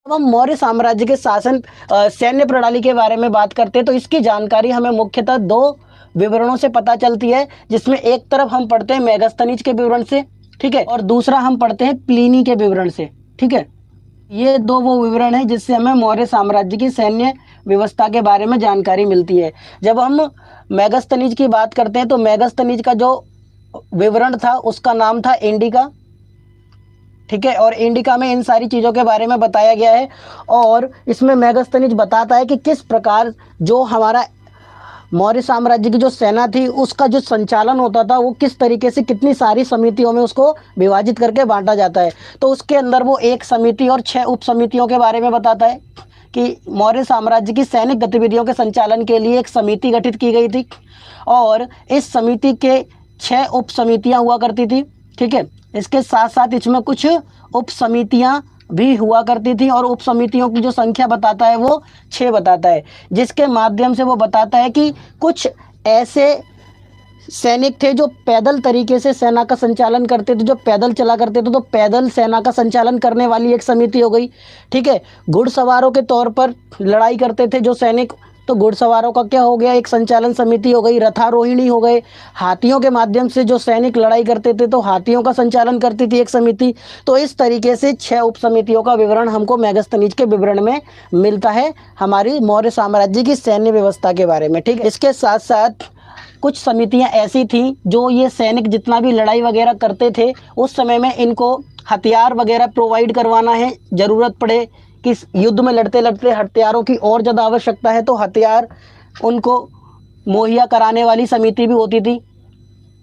अब हम मौर्य साम्राज्य के शासन सैन्य प्रणाली के बारे में बात करते हैं तो इसकी जानकारी हमें मुख्यतः दो विवरणों से पता चलती है, जिसमें एक तरफ हम पढ़ते हैं मेगास्थनीज के विवरण से, ठीक है, और दूसरा हम पढ़ते हैं प्लिनी के विवरण से, ठीक है। ये दो वो विवरण है जिससे हमें मौर्य साम्राज्य की सैन्य व्यवस्था के बारे में जानकारी मिलती है। जब हम मेगास्थनीज की बात करते हैं तो मेगास्थनीज का जो विवरण था उसका नाम था इंडिका, ठीक है, और इंडिका में इन सारी चीज़ों के बारे में बताया गया है। और इसमें मेगास्थनीज बताता है कि किस प्रकार जो हमारा मौर्य साम्राज्य की जो सेना थी उसका जो संचालन होता था वो किस तरीके से कितनी सारी समितियों में उसको विभाजित करके बांटा जाता है। तो उसके अंदर वो एक समिति और 6 उप समितियों के बारे में बताता है कि मौर्य साम्राज्य की सैनिक गतिविधियों के संचालन के लिए एक समिति गठित की गई थी और इस समिति के 6 उप समितियाँ हुआ करती थी, ठीक है। इसके साथ साथ इसमें कुछ उप समितियाँ भी हुआ करती थी और उप समितियों की जो संख्या बताता है वो 6 बताता है, जिसके माध्यम से वो बताता है कि कुछ ऐसे सैनिक थे जो पैदल तरीके से सेना का संचालन करते थे, जो पैदल चला करते थे, तो पैदल सेना का संचालन करने वाली एक समिति हो गई, ठीक है। घुड़सवारों के तौर पर लड़ाई करते थे जो सैनिक, तो घुड़सवारों का क्या हो गया, एक संचालन समिति हो गई। रथारोहिणी हो गए, हाथियों के माध्यम से जो सैनिक लड़ाई करते थे तो हाथियों का संचालन करती थी एक समिति। तो इस तरीके से 6 उप समितियों का विवरण हमको मेगास्थनीज के विवरण में मिलता है हमारी मौर्य साम्राज्य की सैन्य व्यवस्था के बारे में, ठीक है। इसके साथ साथ कुछ समितियां ऐसी थीं जो ये सैनिक जितना भी लड़ाई वगैरह करते थे उस समय में इनको हथियार वगैरह प्रोवाइड करवाना है, ज़रूरत पड़े कि युद्ध में लड़ते लड़ते हथियारों की और ज़्यादा आवश्यकता है तो हथियार उनको मुहैया कराने वाली समिति भी होती थी,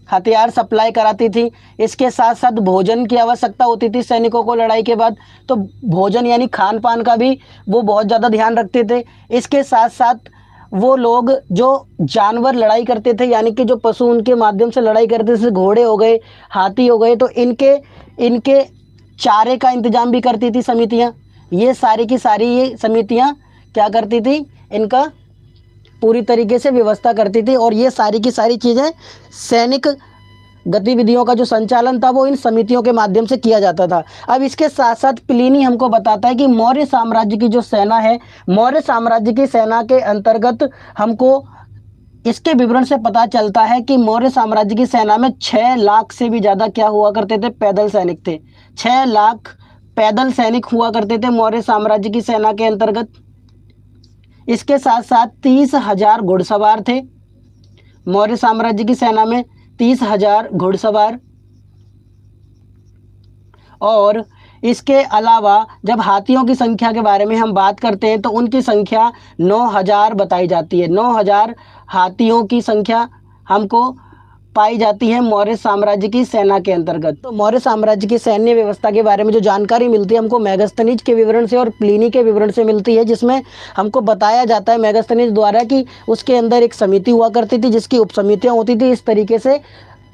हथियार सप्लाई कराती थी। इसके साथ साथ भोजन की आवश्यकता होती थी सैनिकों को लड़ाई के बाद, तो भोजन यानी खान पान का भी वो बहुत ज़्यादा ध्यान रखते थे। इसके साथ साथ वो लोग जो जानवर लड़ाई करते थे यानी कि जो पशु उनके माध्यम से लड़ाई करते थे, जैसे घोड़े हो गए, हाथी हो गए, तो इनके चारे का इंतजाम भी करती थी समितियाँ। ये सारी की सारी ये समितियाँ क्या करती थी, इनका पूरी तरीके से व्यवस्था करती थी और ये सारी की सारी चीज़ें सैनिक गतिविधियों का जो संचालन था वो इन समितियों के माध्यम से किया जाता था। अब इसके साथ साथ प्लिनी हमको बताता है कि मौर्य साम्राज्य की जो सेना है, मौर्य साम्राज्य की सेना के अंतर्गत हमको इसके विवरण से पता चलता है कि मौर्य साम्राज्य की सेना में 6 लाख से भी ज़्यादा क्या हुआ करते थे, पैदल सैनिक थे। 6 लाख पैदल सैनिक हुआ करते थे मौर्य साम्राज्य की सेना के अंतर्गत। इसके साथ साथ 30,000 घुड़सवार थे मौर्य साम्राज्य की सेना में, 30,000 घुड़सवार। और इसके अलावा जब हाथियों की संख्या के बारे में हम बात करते हैं तो उनकी संख्या 9,000 बताई जाती है। 9,000 हाथियों की संख्या हमको पाई जाती है मौर्य साम्राज्य की सेना के अंतर्गत। तो मौर्य साम्राज्य की सैन्य व्यवस्था के बारे में जो जानकारी मिलती है हमको मेगास्थनीज के विवरण से और प्लिनी के विवरण से मिलती है, जिसमें हमको बताया जाता है मेगास्थनीज द्वारा कि उसके अंदर एक समिति हुआ करती थी जिसकी उपसमितियाँ होती थी। इस तरीके से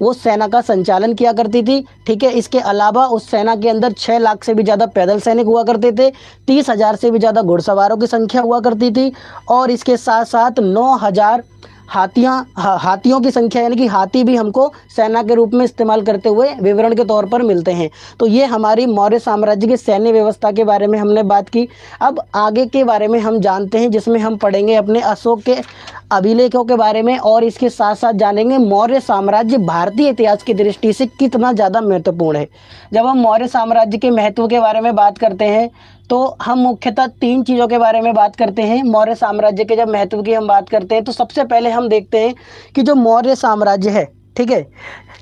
वो सेना का संचालन किया करती थी, ठीक है। इसके अलावा उस सेना के अंदर 6 लाख से भी ज़्यादा पैदल सैनिक हुआ करते थे, 30,000 से भी ज़्यादा घुड़सवारों की संख्या हुआ करती थी और इसके साथ साथ 9,000 हाथियों की संख्या यानी कि हाथी भी हमको सेना के रूप में इस्तेमाल करते हुए विवरण के तौर पर मिलते हैं। तो ये हमारी मौर्य साम्राज्य की सैन्य व्यवस्था के बारे में हमने बात की। अब आगे के बारे में हम जानते हैं जिसमें हम पढ़ेंगे अपने अशोक के अभिलेखों के बारे में और इसके साथ साथ जानेंगे मौर्य साम्राज्य भारतीय इतिहास की दृष्टि से कितना ज़्यादा महत्वपूर्ण है। जब हम मौर्य साम्राज्य के महत्व के बारे में बात करते हैं तो हम मुख्यतः 3 चीज़ों के बारे में बात करते हैं। मौर्य साम्राज्य के जब महत्व की हम बात करते हैं तो सबसे पहले हम देखते हैं कि जो मौर्य साम्राज्य है, ठीक है,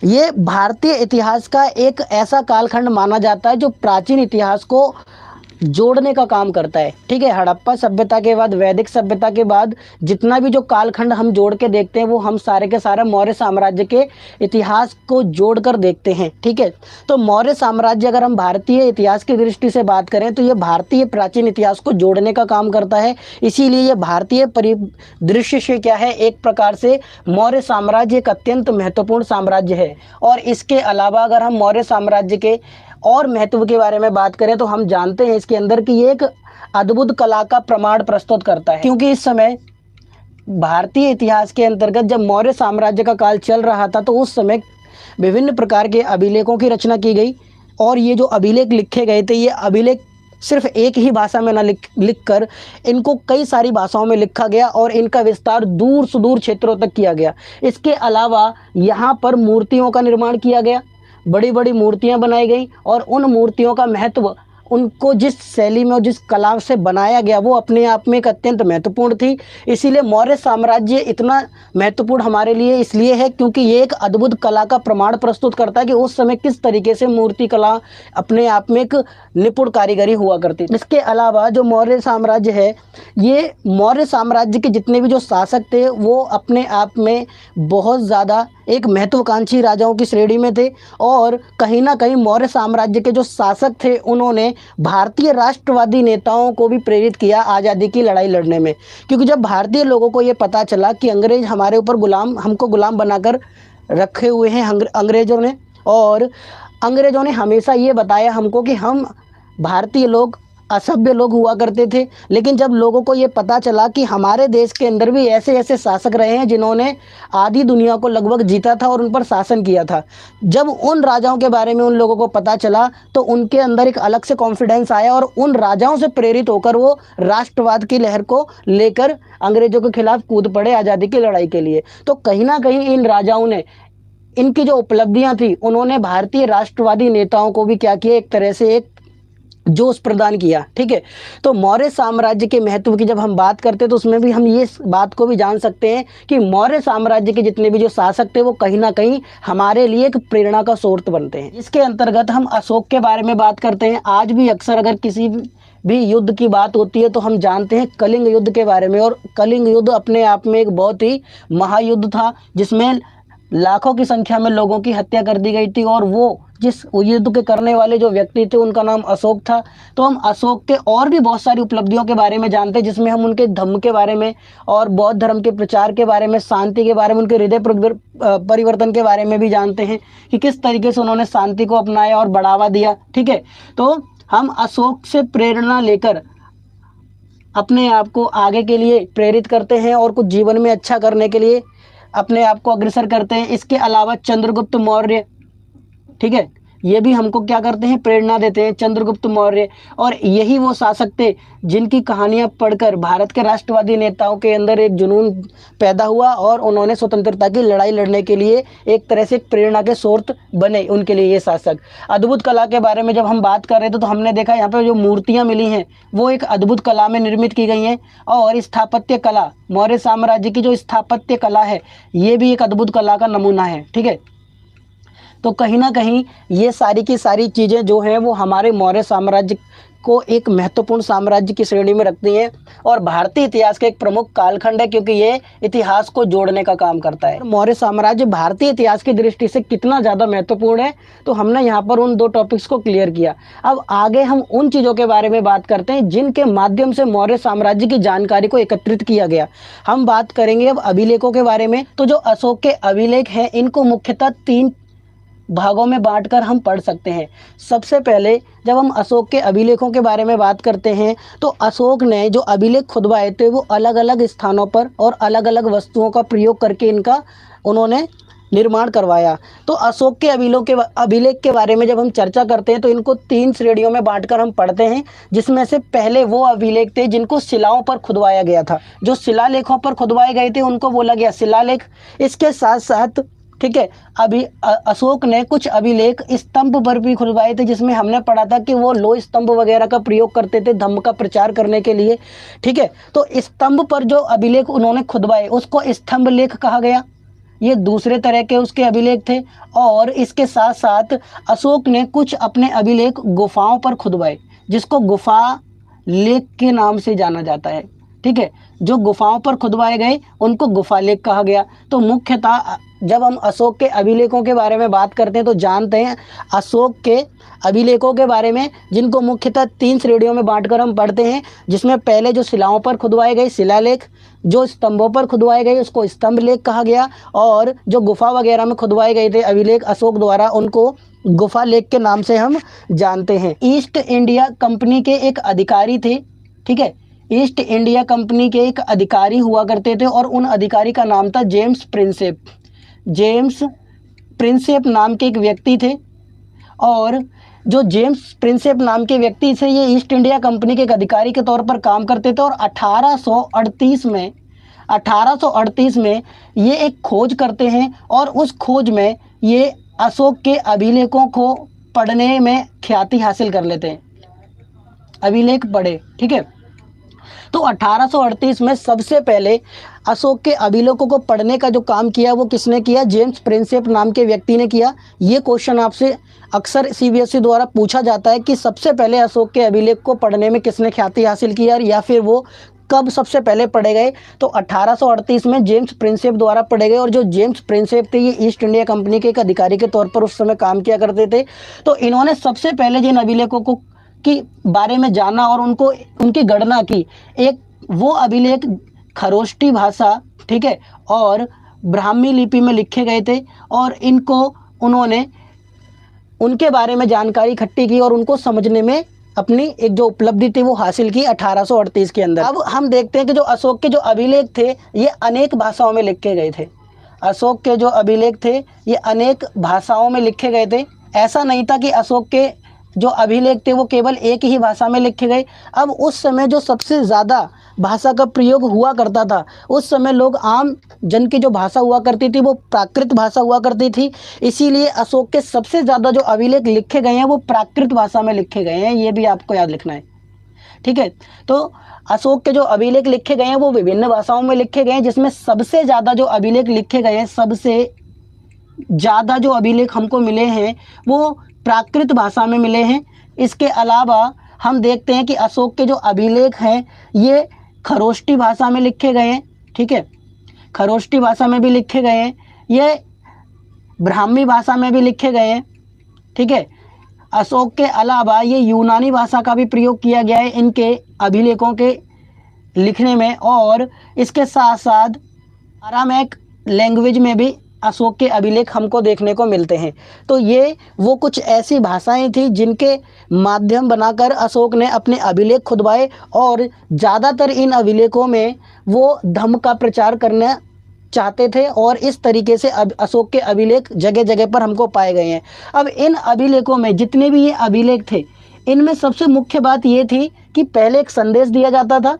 ये भारतीय इतिहास का एक ऐसा कालखंड माना जाता है जो प्राचीन इतिहास को जोड़ने का काम करता है, ठीक है। हड़प्पा सभ्यता के बाद, वैदिक सभ्यता के बाद जितना भी जो कालखंड हम जोड़ के देखते हैं वो हम सारे के सारे मौर्य साम्राज्य के इतिहास को जोड़कर देखते हैं, ठीक है। तो मौर्य साम्राज्य अगर हम भारतीय इतिहास की दृष्टि से बात करें तो ये भारतीय प्राचीन इतिहास को जोड़ने का काम करता है। इसीलिए ये भारतीय परिदृश्य से क्या है, एक प्रकार से मौर्य साम्राज्य एक अत्यंत महत्वपूर्ण साम्राज्य है। और इसके अलावा अगर हम मौर्य साम्राज्य के और महत्व के बारे में बात करें तो हम जानते हैं इसके अंदर कि ये एक अद्भुत कला का प्रमाण प्रस्तुत करता है, क्योंकि इस समय भारतीय इतिहास के अंतर्गत जब मौर्य साम्राज्य का काल चल रहा था तो उस समय विभिन्न प्रकार के अभिलेखों की रचना की गई और ये जो अभिलेख लिखे गए थे ये अभिलेख सिर्फ एक ही भाषा में ना लिख कर इनको कई सारी भाषाओं में लिखा गया और इनका विस्तार दूर सुदूर क्षेत्रों तक किया गया। इसके अलावा यहाँ पर मूर्तियों का निर्माण किया गया, बड़ी बड़ी मूर्तियाँ बनाई गई और उन मूर्तियों का महत्व, उनको जिस शैली में और जिस कला से बनाया गया वो अपने आप में एक अत्यंत महत्वपूर्ण थी। इसीलिए मौर्य साम्राज्य इतना महत्वपूर्ण हमारे लिए इसलिए है क्योंकि ये एक अद्भुत कला का प्रमाण प्रस्तुत करता है कि उस समय किस तरीके से मूर्ति कला अपने आप में एक निपुण कारीगरी हुआ करती। इसके अलावा जो मौर्य साम्राज्य है, ये मौर्य साम्राज्य के जितने भी जो शासक थे वो अपने आप में बहुत ज़्यादा एक महत्वाकांक्षी राजाओं की श्रेणी में थे और कहीं ना कहीं मौर्य साम्राज्य के जो शासक थे उन्होंने भारतीय राष्ट्रवादी नेताओं को भी प्रेरित किया आज़ादी की लड़ाई लड़ने में। क्योंकि जब भारतीय लोगों को ये पता चला कि अंग्रेज हमारे ऊपर हमको गुलाम बनाकर रखे हुए हैं अंग्रेज़ों ने, और अंग्रेज़ों ने हमेशा ये बताया हमको कि हम भारतीय लोग असभ्य लोग हुआ करते थे, लेकिन जब लोगों को ये पता चला कि हमारे देश के अंदर भी ऐसे ऐसे शासक रहे हैं जिन्होंने आधी दुनिया को लगभग जीता था और उन पर शासन किया था, जब उन राजाओं के बारे में उन लोगों को पता चला तो उनके अंदर एक अलग से कॉन्फिडेंस आया और उन राजाओं से प्रेरित होकर वो राष्ट्रवाद की लहर को लेकर अंग्रेजों के खिलाफ कूद पड़े आज़ादी की लड़ाई के लिए। तो कहीं ना कहीं इन राजाओं ने, इनकी जो उपलब्धियां थी, उन्होंने भारतीय राष्ट्रवादी नेताओं को भी क्या किया, एक तरह से एक जोश प्रदान किया। ठीक है, तो मौर्य साम्राज्य के महत्व की जब हम बात करते हैं तो उसमें भी हम ये बात को भी जान सकते हैं कि मौर्य साम्राज्य के जितने भी जो शासक थे वो कहीं ना कहीं हमारे लिए एक प्रेरणा का स्रोत बनते हैं। इसके अंतर्गत हम अशोक के बारे में बात करते हैं। आज भी अक्सर अगर किसी भी युद्ध की बात होती है तो हम जानते हैं कलिंग युद्ध के बारे में, और कलिंग युद्ध अपने आप में एक बहुत ही महायुद्ध था जिसमें लाखों की संख्या में लोगों की हत्या कर दी गई थी और वो जिस युद्ध के करने वाले जो व्यक्ति थे उनका नाम अशोक था। तो हम अशोक के और भी बहुत सारी उपलब्धियों के बारे में जानते हैं जिसमें हम उनके धम्म के बारे में और बौद्ध धर्म के प्रचार के बारे में, शांति के बारे में, उनके हृदय परिवर्तन के बारे में भी जानते हैं कि किस तरीके से उन्होंने शांति को अपनाया और बढ़ावा दिया। ठीक है, तो हम अशोक से प्रेरणा लेकर अपने आप को आगे के लिए प्रेरित करते हैं और कुछ जीवन में अच्छा करने के लिए अपने आप को अग्रसर करते हैं। इसके अलावा चंद्रगुप्त मौर्य, ठीक है, ये भी हमको क्या करते हैं, प्रेरणा देते हैं, चंद्रगुप्त मौर्य। और यही वो शासक थे जिनकी कहानियां पढ़कर भारत के राष्ट्रवादी नेताओं के अंदर एक जुनून पैदा हुआ और उन्होंने स्वतंत्रता की लड़ाई लड़ने के लिए एक तरह से प्रेरणा के स्रोत बने उनके लिए ये शासक। अद्भुत कला के बारे में जब हम बात कर रहे थे तो हमने देखा यहाँ पर जो मूर्तियाँ मिली हैं वो एक अद्भुत कला में निर्मित की गई हैं, और स्थापत्य कला, मौर्य साम्राज्य की जो स्थापत्य कला है ये भी एक अद्भुत कला का नमूना है। ठीक है, तो कहीं ना कहीं ये सारी की सारी चीज़ें जो हैं वो हमारे मौर्य साम्राज्य को एक महत्वपूर्ण साम्राज्य की श्रेणी में रखती हैं और भारतीय इतिहास का एक प्रमुख कालखंड है क्योंकि ये इतिहास को जोड़ने का काम करता है। मौर्य साम्राज्य भारतीय इतिहास की दृष्टि से कितना ज़्यादा महत्वपूर्ण है तो हमने यहाँ पर उन दो टॉपिक्स को क्लियर किया। अब आगे हम उन चीज़ों के बारे में बात करते हैं जिनके माध्यम से मौर्य साम्राज्य की जानकारी को एकत्रित किया गया। हम बात करेंगे अब अभिलेखों के बारे में। तो जो अशोक के अभिलेख हैं इनको मुख्यतः 3 भागों में बांटकर हम पढ़ सकते हैं। सबसे पहले जब हम अशोक के अभिलेखों के बारे में बात करते हैं तो अशोक ने जो अभिलेख खुदवाए थे वो अलग अलग स्थानों पर और अलग अलग वस्तुओं का प्रयोग करके इनका उन्होंने निर्माण करवाया। तो अशोक के अभिलेख के बारे में जब हम चर्चा करते हैं तो इनको 3 श्रेणियों में बांटकर हम पढ़ते हैं, जिसमें से पहले वो अभिलेख थे जिनको शिलाओं पर खुदवाया गया था। जो शिलालेखों पर खुदवाए गए थे उनको बोला गया शिलालेख। इसके साथ साथ ठीक है, अभी अशोक ने कुछ अभिलेख स्तंभ पर भी खुदवाए थे जिसमें हमने पढ़ा था कि वो लोह स्तंभ वगैरह का प्रयोग करते थे धम्म का प्रचार करने के लिए। ठीक है, तो स्तंभ पर जो अभिलेख उन्होंने खुदवाए उसको स्तंभ लेख कहा गया। ये दूसरे तरह के उसके अभिलेख थे। और इसके साथ साथ अशोक ने कुछ अपने अभिलेख गुफाओं पर खुदवाए जिसको गुफा लेख के नाम से जाना जाता है। ठीक है, जो गुफाओं पर खुदवाए गए उनको गुफा लेख कहा गया। तो मुख्यतः जब हम अशोक के अभिलेखों के बारे में बात करते हैं तो जानते हैं अशोक के अभिलेखों के बारे में जिनको मुख्यतः 3 श्रेणियों में बांटकर हम पढ़ते हैं, जिसमें पहले जो शिलाओं पर खुदवाए गए शिलालेख, जो स्तंभों पर खुदवाए गए उसको स्तंभ लेख कहा गया, और जो गुफा वगैरह में खुदवाए गए थे अभिलेख अशोक द्वारा उनको गुफा लेख के नाम से हम जानते हैं। ईस्ट इंडिया कंपनी के एक अधिकारी थे। ठीक है, ईस्ट इंडिया कंपनी के एक अधिकारी हुआ करते थे और उन अधिकारी का नाम था जेम्स प्रिंसेप। जेम्स प्रिंसेप नाम के एक व्यक्ति थे और जो जेम्स प्रिंसेप नाम के व्यक्ति थे, ये ईस्ट इंडिया कंपनी के एक अधिकारी के तौर पर काम करते थे और 1838 में ये एक खोज करते हैं और उस खोज में ये अशोक के अभिलेखों को पढ़ने में ख्याति हासिल कर लेते हैं। अभिलेख पढ़े, ठीक है। तो 1838 में सबसे पहले अशोक के अभिलेखों को पढ़ने का जो काम किया वो किसने किया? जेम्स प्रिंसेप नाम के व्यक्ति ने किया। ये क्वेश्चन आपसे अक्सर सीबीएसई द्वारा पूछा जाता है कि सबसे पहले अशोक के अभिलेख को पढ़ने में किसने ख्याति हासिल की या फिर वो कब सबसे पहले पढ़े गए? तो 1838 में जेम्स प्रिंसेप द्वारा पढ़े गए। और जो जेम्स प्रिंसेप थे ये ईस्ट इंडिया कंपनी के एक अधिकारी के तौर पर उस समय काम किया करते थे। तो इन्होंने सबसे पहले जिन अभिलेखों को के बारे में जाना और उनकी गणना की, एक वो अभिलेख खरोष्टी भाषा, ठीक है, और ब्राह्मी लिपि में लिखे गए थे और इनको उन्होंने उनके बारे में जानकारी इकट्ठी की और उनको समझने में अपनी एक जो उपलब्धि थी वो हासिल की 1838 के अंदर। अब हम देखते हैं कि जो अशोक के जो अभिलेख थे ये अनेक भाषाओं में लिखे गए थे। अशोक के जो अभिलेख थे ये अनेक भाषाओं में लिखे गए थे। ऐसा नहीं था कि अशोक के जो अभिलेख थे वो केवल एक ही भाषा में लिखे गए। अब उस समय जो सबसे ज़्यादा भाषा का प्रयोग हुआ करता था, उस समय लोग आम जन की जो भाषा हुआ करती थी वो प्राकृत भाषा हुआ करती थी। इसीलिए अशोक के सबसे ज़्यादा जो अभिलेख लिखे गए हैं वो प्राकृत भाषा में लिखे गए हैं। ये भी आपको याद लिखना है, ठीक है। तो अशोक के जो अभिलेख लिखे गए हैं वो विभिन्न भाषाओं में लिखे गए हैं, जिसमें सबसे ज़्यादा जो अभिलेख लिखे गए हैं, सबसे ज़्यादा जो अभिलेख हमको मिले हैं वो प्राकृत भाषा में मिले हैं। इसके अलावा हम देखते हैं कि अशोक के जो अभिलेख हैं ये खरोष्टी भाषा में लिखे गए हैं, ठीक है, खरोष्टी भाषा में भी लिखे गए हैं, ये ब्राह्मी भाषा में भी लिखे गए हैं, ठीक है। अशोक के अलावा ये यूनानी भाषा का भी प्रयोग किया गया है इनके अभिलेखों के लिखने में, और इसके साथ साथ अरामैक लैंग्वेज में भी अशोक के अभिलेख हमको देखने को मिलते हैं। तो ये वो कुछ ऐसी भाषाएं थी जिनके माध्यम बनाकर अशोक ने अपने अभिलेख खुदवाए और ज़्यादातर इन अभिलेखों में वो धम्म का प्रचार करना चाहते थे और इस तरीके से अशोक के अभिलेख जगह जगह पर हमको पाए गए हैं। अब इन अभिलेखों में जितने भी ये अभिलेख थे, इनमें सबसे मुख्य बात ये थी कि पहले एक संदेश दिया जाता था,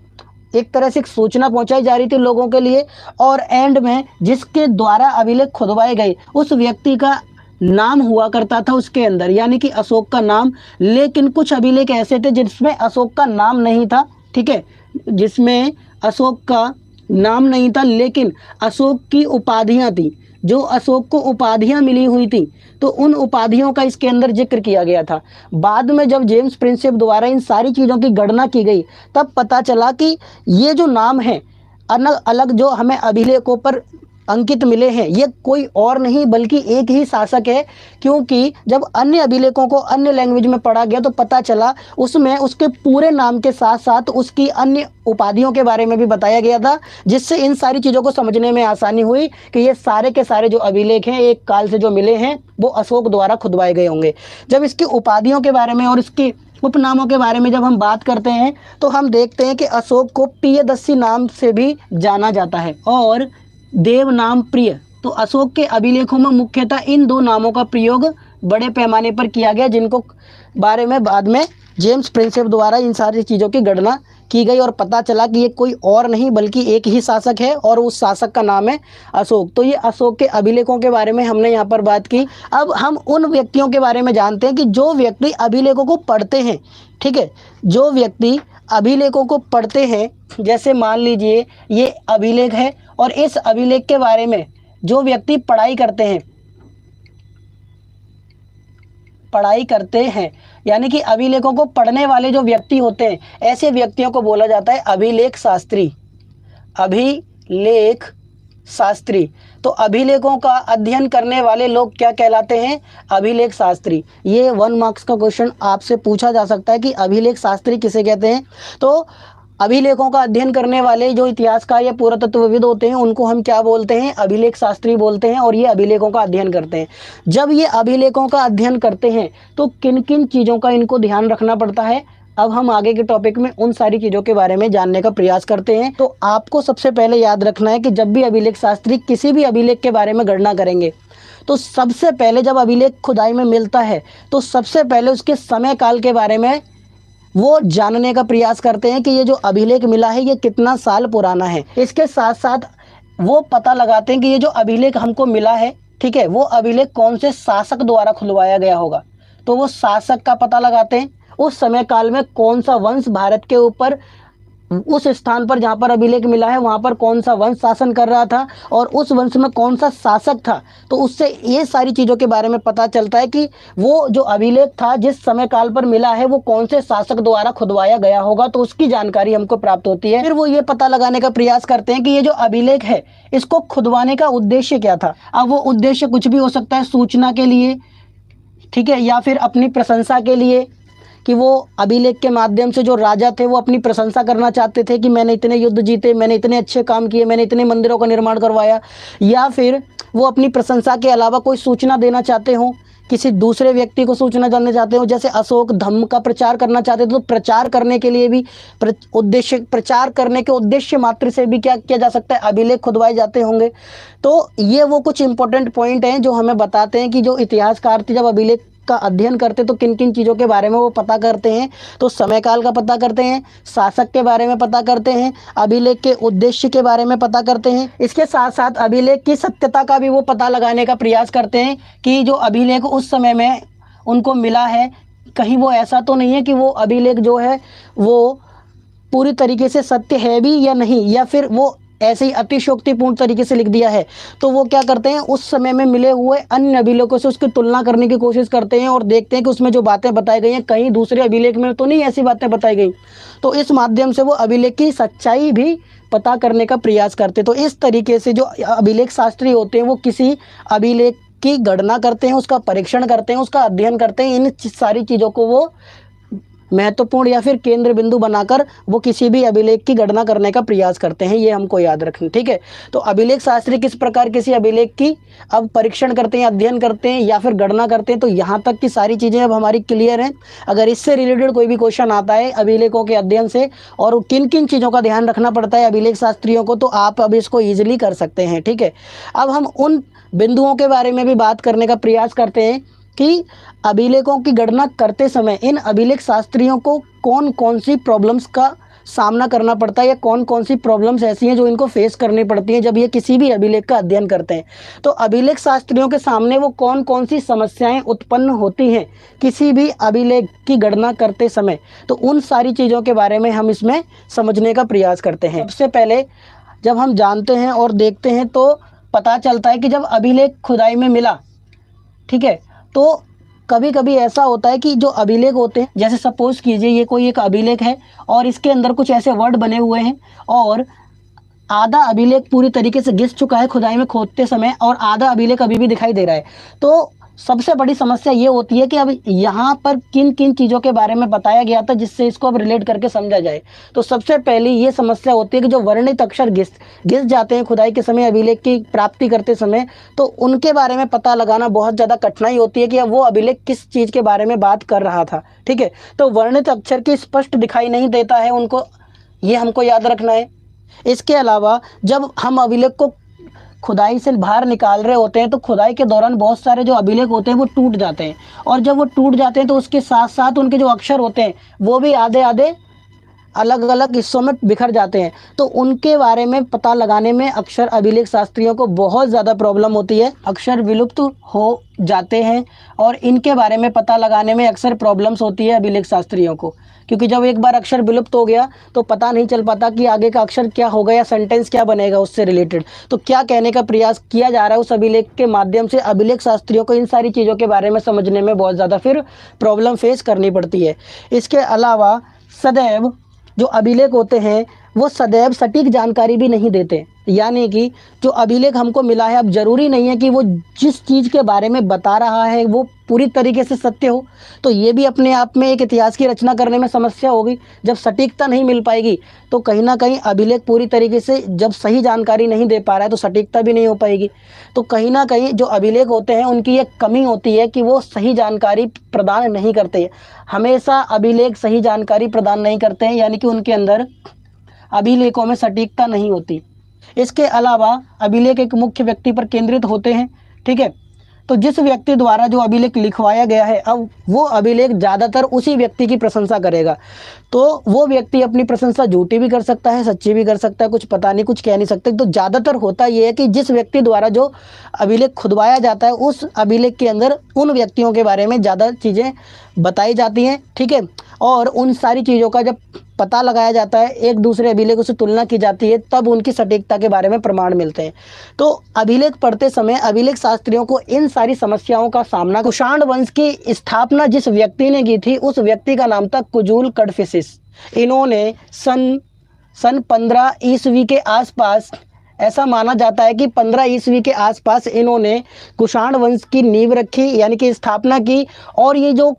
एक तरह से एक सूचना पहुंचाई जा रही थी लोगों के लिए, और एंड में जिसके द्वारा अभिलेख खुदवाए गए उस व्यक्ति का नाम हुआ करता था उसके अंदर, यानी कि अशोक का नाम। लेकिन कुछ अभिलेख ऐसे थे जिसमें अशोक का नाम नहीं था, ठीक है, जिसमें अशोक का नाम नहीं था, लेकिन अशोक की उपाधियां थी, जो अशोक को उपाधियां मिली हुई थी, तो उन उपाधियों का इसके अंदर जिक्र किया गया था। बाद में जब जेम्स प्रिंसेप द्वारा इन सारी चीज़ों की गणना की गई तब पता चला कि ये जो नाम है अलग अलग जो हमें अभिलेखों पर अंकित मिले हैं ये कोई और नहीं बल्कि एक ही शासक है, क्योंकि जब अन्य अभिलेखों को अन्य लैंग्वेज में पढ़ा गया तो पता चला उसमें उसके पूरे नाम के साथ साथ उसकी अन्य उपाधियों के बारे में भी बताया गया था, जिससे इन सारी चीज़ों को समझने में आसानी हुई कि ये सारे के सारे जो अभिलेख हैं एक काल से जो मिले हैं वो अशोक द्वारा खुदवाए गए होंगे। जब इसकी उपाधियों के बारे में और इसकी उपनामों के बारे में जब हम बात करते हैं तो हम देखते हैं कि अशोक को प्रियदर्शी नाम से भी जाना जाता है और देव नाम प्रिय। तो अशोक के अभिलेखों में मुख्यतः इन दो नामों का प्रयोग बड़े पैमाने पर किया गया, जिनको बारे में बाद में जेम्स प्रिंसेप द्वारा इन सारी चीज़ों की गणना की गई और पता चला कि ये कोई और नहीं बल्कि एक ही शासक है और उस शासक का नाम है अशोक। तो ये अशोक के अभिलेखों के बारे में हमने यहाँ पर बात की। अब हम उन व्यक्तियों के बारे में जानते हैं कि जो व्यक्ति अभिलेखों को पढ़ते हैं, ठीक है, जो व्यक्ति अभिलेखों को पढ़ते हैं, जैसे मान लीजिए ये अभिलेख है और इस अभिलेख के बारे में जो व्यक्ति पढ़ाई करते हैं यानी कि अभिलेखों को पढ़ने वाले जो व्यक्ति होते हैं, ऐसे व्यक्तियों को बोला जाता है अभिलेख शास्त्री। अभिलेख शास्त्री। तो अभिलेखों का अध्ययन करने वाले लोग क्या कहलाते हैं? अभिलेख शास्त्री। ये 1 मार्क्स का क्वेश्चन आपसे पूछा जा सकता है कि अभिलेख शास्त्री किसे कहते हैं। तो अभिलेखों का अध्ययन करने वाले जो इतिहासकार या पुरातत्वविद होते हैं उनको हम क्या बोलते हैं? अभिलेख शास्त्री बोलते हैं, और ये अभिलेखों का अध्ययन करते हैं। जब ये अभिलेखों का अध्ययन करते हैं तो किन किन चीज़ों का इनको ध्यान रखना पड़ता है, अब हम आगे के टॉपिक में उन सारी चीज़ों के बारे में जानने का प्रयास करते हैं। तो आपको सबसे पहले याद रखना है कि जब भी अभिलेख शास्त्री किसी भी अभिलेख के बारे में गणना करेंगे तो सबसे पहले जब अभिलेख खुदाई में मिलता है तो सबसे पहले उसके समय काल के बारे में वो जानने का प्रयास करते हैं कि ये जो अभिलेख मिला है ये कितना साल पुराना है। इसके साथ साथ वो पता लगाते हैं कि ये जो अभिलेख हमको मिला है, ठीक है, वो अभिलेख कौन से शासक द्वारा खुलवाया गया होगा। तो वो शासक का पता लगाते हैं, उस समय काल में कौन सा वंश भारत के ऊपर, उस स्थान पर जहाँ पर अभिलेख मिला है वहाँ पर कौन सा वंश शासन कर रहा था और उस वंश में कौन सा शासक था। तो उससे ये सारी चीज़ों के बारे में पता चलता है कि वो जो अभिलेख था जिस समय काल पर मिला है वो कौन से शासक द्वारा खुदवाया गया होगा, तो उसकी जानकारी हमको प्राप्त होती है। फिर वो ये पता लगाने का प्रयास करते हैं कि ये जो अभिलेख है इसको खुदवाने का उद्देश्य क्या था। अब वो उद्देश्य कुछ भी हो सकता है, सूचना के लिए, ठीक है, या फिर अपनी प्रशंसा के लिए, कि वो अभिलेख के माध्यम से जो राजा थे वो अपनी प्रशंसा करना चाहते थे कि मैंने इतने युद्ध जीते, मैंने इतने अच्छे काम किए, मैंने इतने मंदिरों का निर्माण करवाया, या फिर वो अपनी प्रशंसा के अलावा कोई सूचना देना चाहते हो, किसी दूसरे व्यक्ति को सूचना जानना चाहते हो। जैसे अशोक धम्म का प्रचार करना चाहते थे तो प्रचार करने के लिए भी उद्देश्य, प्रचार करने के उद्देश्य मात्र से भी क्या किया जा सकता है, अभिलेख खुदवाए जाते होंगे। तो ये वो कुछ इंपॉर्टेंट पॉइंट हैं जो हमें बताते हैं कि जो इतिहासकार थे जब अभिलेख का अध्ययन करते तो किन किन चीज़ों के बारे में वो पता करते हैं। तो समय काल का पता करते हैं, शासक के बारे में पता करते हैं, अभिलेख के उद्देश्य के बारे में पता करते हैं। इसके साथ साथ अभिलेख की सत्यता का भी वो पता लगाने का प्रयास करते हैं कि जो अभिलेख उस समय में उनको मिला है कहीं वो ऐसा तो नहीं है कि वो अभिलेख जो है वो पूरी तरीके से सत्य है भी या नहीं, या फिर वो ऐसे ही अतिशयोक्तिपूर्ण तरीके से लिख दिया है। तो वो क्या करते हैं, उस समय में मिले हुए अन्य अभिलेखों से उसकी तुलना करने की कोशिश करते हैं और देखते हैं कि उसमें जो बातें बताई गई हैं कहीं दूसरे अभिलेख में तो नहीं ऐसी बातें बताई गई। तो इस माध्यम से वो अभिलेख की सच्चाई भी पता करने का प्रयास करते हैं। तो इस तरीके से जो अभिलेख शास्त्री होते हैं वो किसी अभिलेख की गणना करते हैं, उसका परीक्षण करते हैं, उसका अध्ययन करते हैं। इन सारी चीज़ों को वो महत्वपूर्ण या फिर केंद्र बिंदु बनाकर वो किसी भी अभिलेख की गणना करने का प्रयास करते हैं। ये हमको याद रखना, ठीक है। तो अभिलेख शास्त्री किस प्रकार किसी अभिलेख की अब परीक्षण करते हैं, अध्ययन करते हैं या फिर गणना करते हैं। तो यहाँ तक की सारी चीज़ें अब हमारी क्लियर हैं। अगर इससे रिलेटेड कोई भी क्वेश्चन आता है अभिलेखों के अध्ययन से और किन किन चीज़ों का ध्यान रखना पड़ता है अभिलेख शास्त्रियों को, तो आप अब इसको ईजिली कर सकते हैं, ठीक है। अब हम उन बिंदुओं के बारे में भी बात करने का प्रयास करते हैं कि अभिलेखों की गणना करते समय इन अभिलेख शास्त्रियों को कौन कौन सी प्रॉब्लम्स का सामना करना पड़ता है या कौन कौन सी प्रॉब्लम्स ऐसी हैं जो इनको फेस करनी पड़ती हैं जब ये किसी भी अभिलेख का अध्ययन करते हैं। तो अभिलेख शास्त्रियों के सामने वो कौन कौन सी समस्याएं उत्पन्न होती हैं किसी भी अभिलेख की गणना करते समय, तो उन सारी चीज़ों के बारे में हम इसमें समझने का प्रयास करते हैं। सबसे पहले जब हम जानते हैं और देखते हैं तो पता चलता है कि जब अभिलेख खुदाई में मिला, ठीक है, तो कभी कभी ऐसा होता है कि जो अभिलेख होते हैं, जैसे सपोज कीजिए ये कोई एक अभिलेख है और इसके अंदर कुछ ऐसे वर्ड बने हुए हैं और आधा अभिलेख पूरी तरीके से घिस चुका है खुदाई में खोदते समय और आधा अभिलेख अभी भी दिखाई दे रहा है। तो सबसे बड़ी समस्या ये होती है कि अब यहाँ पर किन किन चीज़ों के बारे में बताया गया था जिससे इसको अब रिलेट करके समझा जाए। तो सबसे पहली ये समस्या होती है कि जो वर्णित अक्षर घिस जाते हैं खुदाई के समय अभिलेख की प्राप्ति करते समय, तो उनके बारे में पता लगाना बहुत ज़्यादा कठिनाई होती है कि अब वो अभिलेख किस चीज़ के बारे में बात कर रहा था, ठीक है। तो वर्णित अक्षर की स्पष्ट दिखाई नहीं देता है उनको, ये हमको याद रखना है। इसके अलावा जब हम अभिलेख को खुदाई से बाहर निकाल रहे होते हैं तो खुदाई के दौरान बहुत सारे जो अभिलेख होते हैं वो टूट जाते हैं और जब वो टूट जाते हैं तो उसके साथ साथ उनके जो अक्षर होते हैं वो भी आधे आधे अलग अलग हिस्सों में बिखर जाते हैं। तो उनके बारे में पता लगाने में अक्षर अभिलेख शास्त्रियों को बहुत ज़्यादा प्रॉब्लम होती है। अक्षर विलुप्त हो जाते हैं और इनके बारे में पता लगाने में अक्सर प्रॉब्लम्स होती है अभिलेख शास्त्रियों को, क्योंकि जब एक बार अक्षर विलुप्त हो गया तो पता नहीं चल पाता कि आगे का अक्षर क्या होगा या सेंटेंस क्या बनेगा उससे रिलेटेड। तो क्या कहने का प्रयास किया जा रहा है उस अभिलेख के माध्यम से, अभिलेख शास्त्रियों को इन सारी चीज़ों के बारे में समझने में बहुत ज़्यादा फिर प्रॉब्लम फेस करनी पड़ती है। इसके अलावा सदैव जो अभिलेख होते हैं वो सदैव सटीक जानकारी भी नहीं देते, यानी कि जो अभिलेख हमको मिला है अब ज़रूरी नहीं है कि वो जिस चीज़ के बारे में बता रहा है वो पूरी तरीके से सत्य हो। तो ये भी अपने आप में एक इतिहास की रचना करने में समस्या होगी। जब सटीकता नहीं मिल पाएगी तो कहीं ना कहीं अभिलेख पूरी तरीके से जब सही जानकारी नहीं दे पा रहा है तो सटीकता भी नहीं हो पाएगी। तो कहीं ना कहीं जो अभिलेख होते हैं उनकी एक कमी होती है कि वो सही जानकारी प्रदान नहीं करते। हमेशा अभिलेख सही जानकारी प्रदान नहीं करते हैं, यानी कि उनके अंदर अभिलेखों में सटीकता नहीं होती। इसके अलावा अभिलेख एक मुख्य व्यक्ति पर केंद्रित होते हैं, ठीक है। तो जिस व्यक्ति द्वारा जो अभिलेख लिखवाया गया है, अब वो अभिलेख ज़्यादातर उसी व्यक्ति की प्रशंसा करेगा। तो वो व्यक्ति अपनी प्रशंसा झूठी भी कर सकता है, सच्ची भी कर सकता है, कुछ पता नहीं, कुछ कह नहीं सकते। तो ज़्यादातर होता ये है कि जिस व्यक्ति द्वारा जो अभिलेख खुदवाया जाता है, उस अभिलेख के अंदर उन व्यक्तियों के बारे में ज़्यादा चीज़ें बताई जाती हैं, ठीक है। और उन सारी चीज़ों का जब पता लगाया जाता है, एक दूसरे अभिलेखों से तुलना की जाती है, तब उनकी सटीकता के बारे में प्रमाण मिलते हैं। तो अभिलेख पढ़ते समय अभिलेख शास्त्रियों को इन सारी समस्याओं का सामना। कुषाण वंश की स्थापना जिस व्यक्ति ने की थी, उस व्यक्ति का नाम था कुजूल कडफिसिस। इन्होंने सन 15 ईस्वी के आसपास, ऐसा माना जाता है कि 15 ईस्वी के आसपास इन्होंने कुषाण वंश की नींव रखी, यानी कि स्थापना की। और ये जो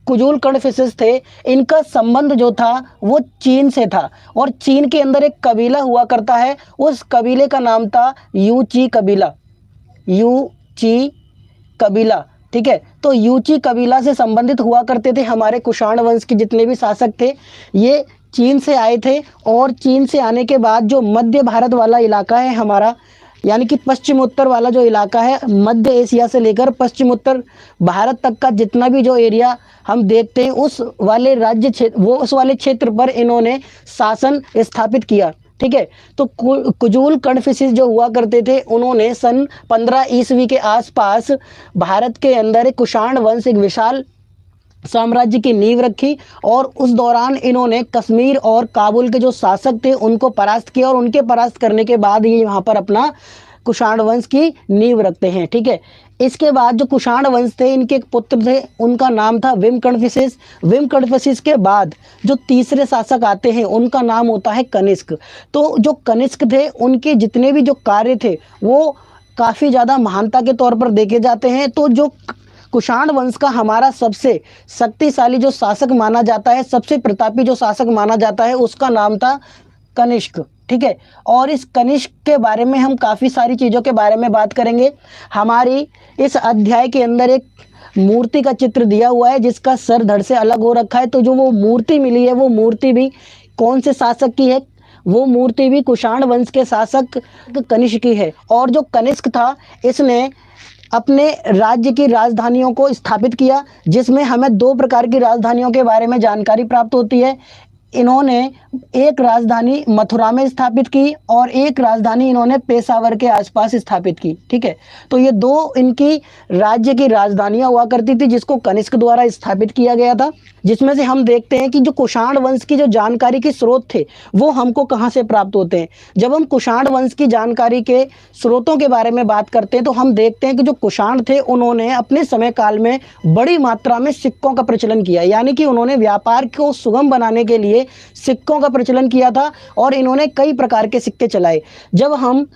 कुजूल कडफिसिस थे, इनका संबंध जो था वो चीन से था, और चीन के अंदर एक कबीला हुआ करता है, उस कबीले का नाम था यूची कबीला। यूची कबीला, ठीक है। तो यूची कबीला से संबंधित हुआ करते थे हमारे कुषाण वंश के जितने भी शासक थे, ये चीन से आए थे। और चीन से आने के बाद जो मध्य भारत वाला इलाका है हमारा, यानी कि पश्चिम उत्तर वाला जो इलाका है, मध्य एशिया से लेकर पश्चिम उत्तर भारत तक का जितना भी जो एरिया हम देखते हैं, उस वाले राज्य क्षेत्र, वो उस वाले क्षेत्र पर इन्होंने शासन स्थापित किया, ठीक है। तो कुजूल कडफिसिस जो हुआ करते थे, उन्होंने सन 15 ईस्वी के आसपास भारत के अंदर एक कुषाण वंश, एक विशाल साम्राज्य की नींव रखी। और उस दौरान इन्होंने कश्मीर और काबुल के जो शासक थे उनको परास्त किया, और उनके परास्त करने के बाद ये यहाँ पर अपना कुषाण वंश की नींव रखते हैं, ठीक है। इसके बाद जो कुषाण वंश थे, इनके एक पुत्र थे, उनका नाम था विम कडफिसिस। विम कडफिसिस के बाद जो तीसरे शासक आते हैं, उनका नाम होता है कनिष्क। तो जो कनिष्क थे, उनके जितने भी जो कार्य थे वो काफ़ी ज़्यादा महानता के तौर पर देखे जाते हैं। तो जो कुषाण वंश का हमारा सबसे शक्तिशाली जो शासक माना जाता है, सबसे प्रतापी जो शासक माना जाता है, उसका नाम था कनिष्क, ठीक है। और इस कनिष्क के बारे में हम काफ़ी सारी चीज़ों के बारे में बात करेंगे। हमारी इस अध्याय के अंदर एक मूर्ति का चित्र दिया हुआ है, जिसका सर धड़ से अलग हो रखा है। तो जो वो मूर्ति मिली है, वो मूर्ति भी कौन से शासक की है? वो मूर्ति भी कुषाण वंश के शासक कनिष्क की है। और जो कनिष्क था, इसने अपने राज्य की राजधानियों को स्थापित किया, जिसमें हमें 2 प्रकार की राजधानियों के बारे में जानकारी प्राप्त होती है। इन्होंने एक राजधानी मथुरा में स्थापित की, और एक राजधानी इन्होंने पेशावर के आसपास स्थापित की, ठीक है। तो ये 2 इनकी राज्य की राजधानियां हुआ करती थी, जिसको कनिष्क द्वारा स्थापित किया गया था। जिसमें से हम देखते हैं कि जो कुषाण वंश की जो जानकारी के स्रोत थे, वो हमको कहाँ से प्राप्त होते हैं। जब हम कुषाण वंश की जानकारी के स्रोतों के बारे में बात करते हैं, तो हम देखते हैं कि जो कुषाण थे, उन्होंने अपने समय काल में बड़ी मात्रा में सिक्कों का प्रचलन किया, यानी कि उन्होंने व्यापार को सुगम बनाने के लिए सिक्कों का प्रचलन किया था, और इन्होंने कई प्रकार के सिक्के चलाए। जब हम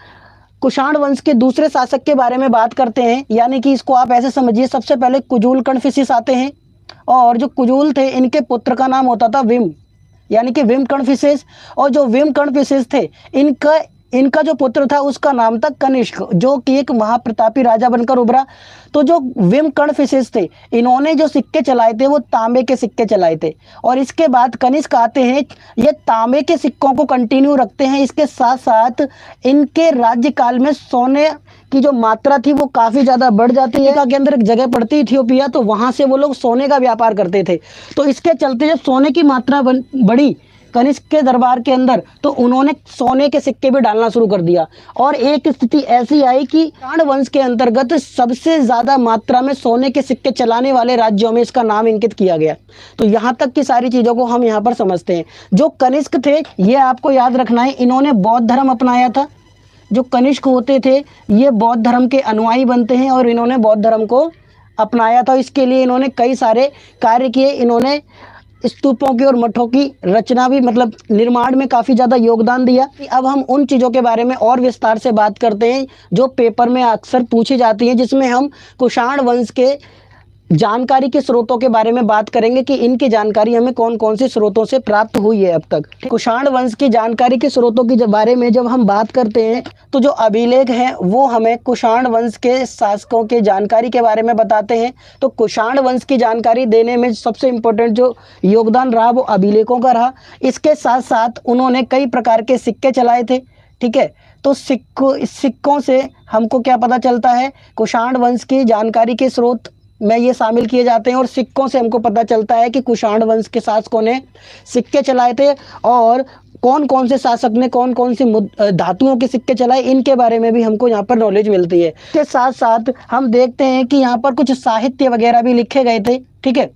कुषाण वंश के दूसरे शासक के बारे में बात करते हैं, यानी कि इसको आप ऐसे समझिए, सबसे पहले कुजूल कडफिसिस आते हैं, और जो कुजूल थे, इनके पुत्र का नाम होता था विम, यानी कि विम कडफिसिस। और जो विम कडफिसिस थे, इनका जो पुत्र था, उसका नाम था कनिष्क, जो कि एक महाप्रतापी राजा बनकर उभरा। तो जो विम कडफिसिस थे, इन्होंने जो सिक्के चलाए थे, वो तांबे के सिक्के चलाए थे। और इसके बाद कनिष्क आते हैं, ये तांबे के सिक्कों को कंटिन्यू रखते हैं। इसके साथ साथ इनके राज्यकाल में सोने की जो मात्रा थी, वो काफ़ी ज़्यादा बढ़ जाती है। के अंदर एक जगह पड़ती इथियोपिया, तो वहाँ से वो लोग सोने का व्यापार करते थे। तो इसके चलते जब सोने की मात्रा बढ़ी कनिष्क के दरबार के अंदर, तो उन्होंने सोने के सिक्के भी डालना शुरू कर दिया। और एक स्थिति ऐसी आई कि कुषाण वंश के अंतर्गत सबसे ज़्यादा मात्रा में सोने के सिक्के चलाने वाले राज्यों में इसका नाम अंकित किया गया। तो यहाँ तक की सारी चीज़ों को हम यहाँ पर समझते हैं। जो कनिष्क थे, ये आपको याद रखना है, इन्होंने बौद्ध धर्म अपनाया था। जो कनिष्क होते थे, ये बौद्ध धर्म के अनुयायी बनते हैं, और इन्होंने बौद्ध धर्म को अपनाया था। इसके लिए इन्होंने कई सारे कार्य किए। इन्होंने स्तूपों की और मठों की रचना भी, मतलब निर्माण में काफ़ी ज़्यादा योगदान दिया। अब हम उन चीज़ों के बारे में और विस्तार से बात करते हैं जो पेपर में अक्सर पूछी जाती हैं, जिसमें हम कुषाण वंश के जानकारी के स्रोतों के बारे में बात करेंगे कि इनकी जानकारी हमें कौन कौन से स्रोतों से प्राप्त हुई है अब तक। कुषाण वंश की जानकारी के स्रोतों के बारे में जब हम बात करते हैं, तो जो अभिलेख हैं वो हमें कुषाण वंश के शासकों के जानकारी के बारे में बताते हैं। तो कुषाण वंश की जानकारी देने में सबसे इम्पोर्टेंट जो योगदान रहा, वो अभिलेखों का रहा। इसके साथ साथ उन्होंने कई प्रकार के सिक्के चलाए थे, ठीक है। तो सिक्कों से हमको क्या पता चलता है, कुषाण वंश की जानकारी के स्रोत में ये शामिल किए जाते हैं और सिक्कों से हमको पता चलता है कि कुषाण वंश के शासकों ने सिक्के चलाए थे और कौन कौन से शासक ने कौन कौन सी धातुओं के सिक्के चलाए, इनके बारे में भी हमको यहाँ पर नॉलेज मिलती है। इसके साथ साथ हम देखते हैं कि यहाँ पर कुछ साहित्य वगैरह भी लिखे गए थे, ठीक है।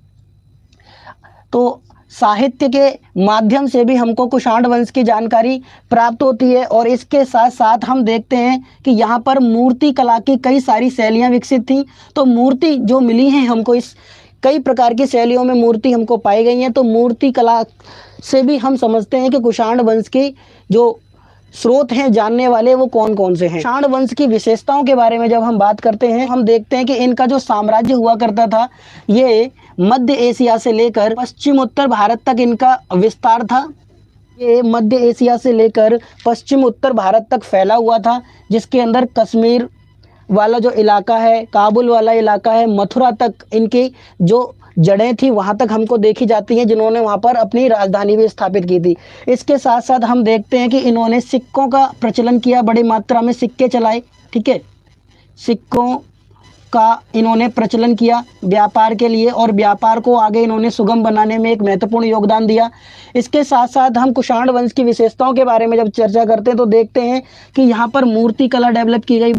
तो साहित्य के माध्यम से भी हमको कुषाण वंश की जानकारी प्राप्त होती है और इसके साथ साथ हम देखते हैं कि यहाँ पर मूर्ति कला की कई सारी शैलियाँ विकसित थी। तो मूर्ति जो मिली है हमको, इस कई प्रकार की शैलियों में मूर्ति हमको पाई गई हैं। तो मूर्ति कला से भी हम समझते हैं कि कुषाण वंश की जो स्रोत हैं जानने वाले वो कौन कौन से हैं। कुषाण वंश की विशेषताओं के बारे में जब हम बात करते हैं, हम देखते हैं कि इनका जो साम्राज्य हुआ करता था ये मध्य एशिया से लेकर पश्चिम उत्तर भारत तक इनका विस्तार था। ये मध्य एशिया से लेकर पश्चिम उत्तर भारत तक फैला हुआ था, जिसके अंदर कश्मीर वाला जो इलाका है, काबुल वाला इलाका है, मथुरा तक इनकी जो जड़ें थी वहाँ तक हमको देखी जाती हैं, जिन्होंने वहाँ पर अपनी राजधानी भी स्थापित की थी। इसके साथ साथ हम देखते हैं कि इन्होंने सिक्कों का प्रचलन किया, बड़ी मात्रा में सिक्के चलाए, ठीक है। सिक्कों का इन्होंने प्रचलन किया व्यापार के लिए और व्यापार को आगे इन्होंने सुगम बनाने में एक महत्वपूर्ण योगदान दिया। इसके साथ साथ हम कुषाण वंश की विशेषताओं के बारे में जब चर्चा करते हैं तो देखते हैं कि यहाँ पर मूर्ति कला डेवलप की गई।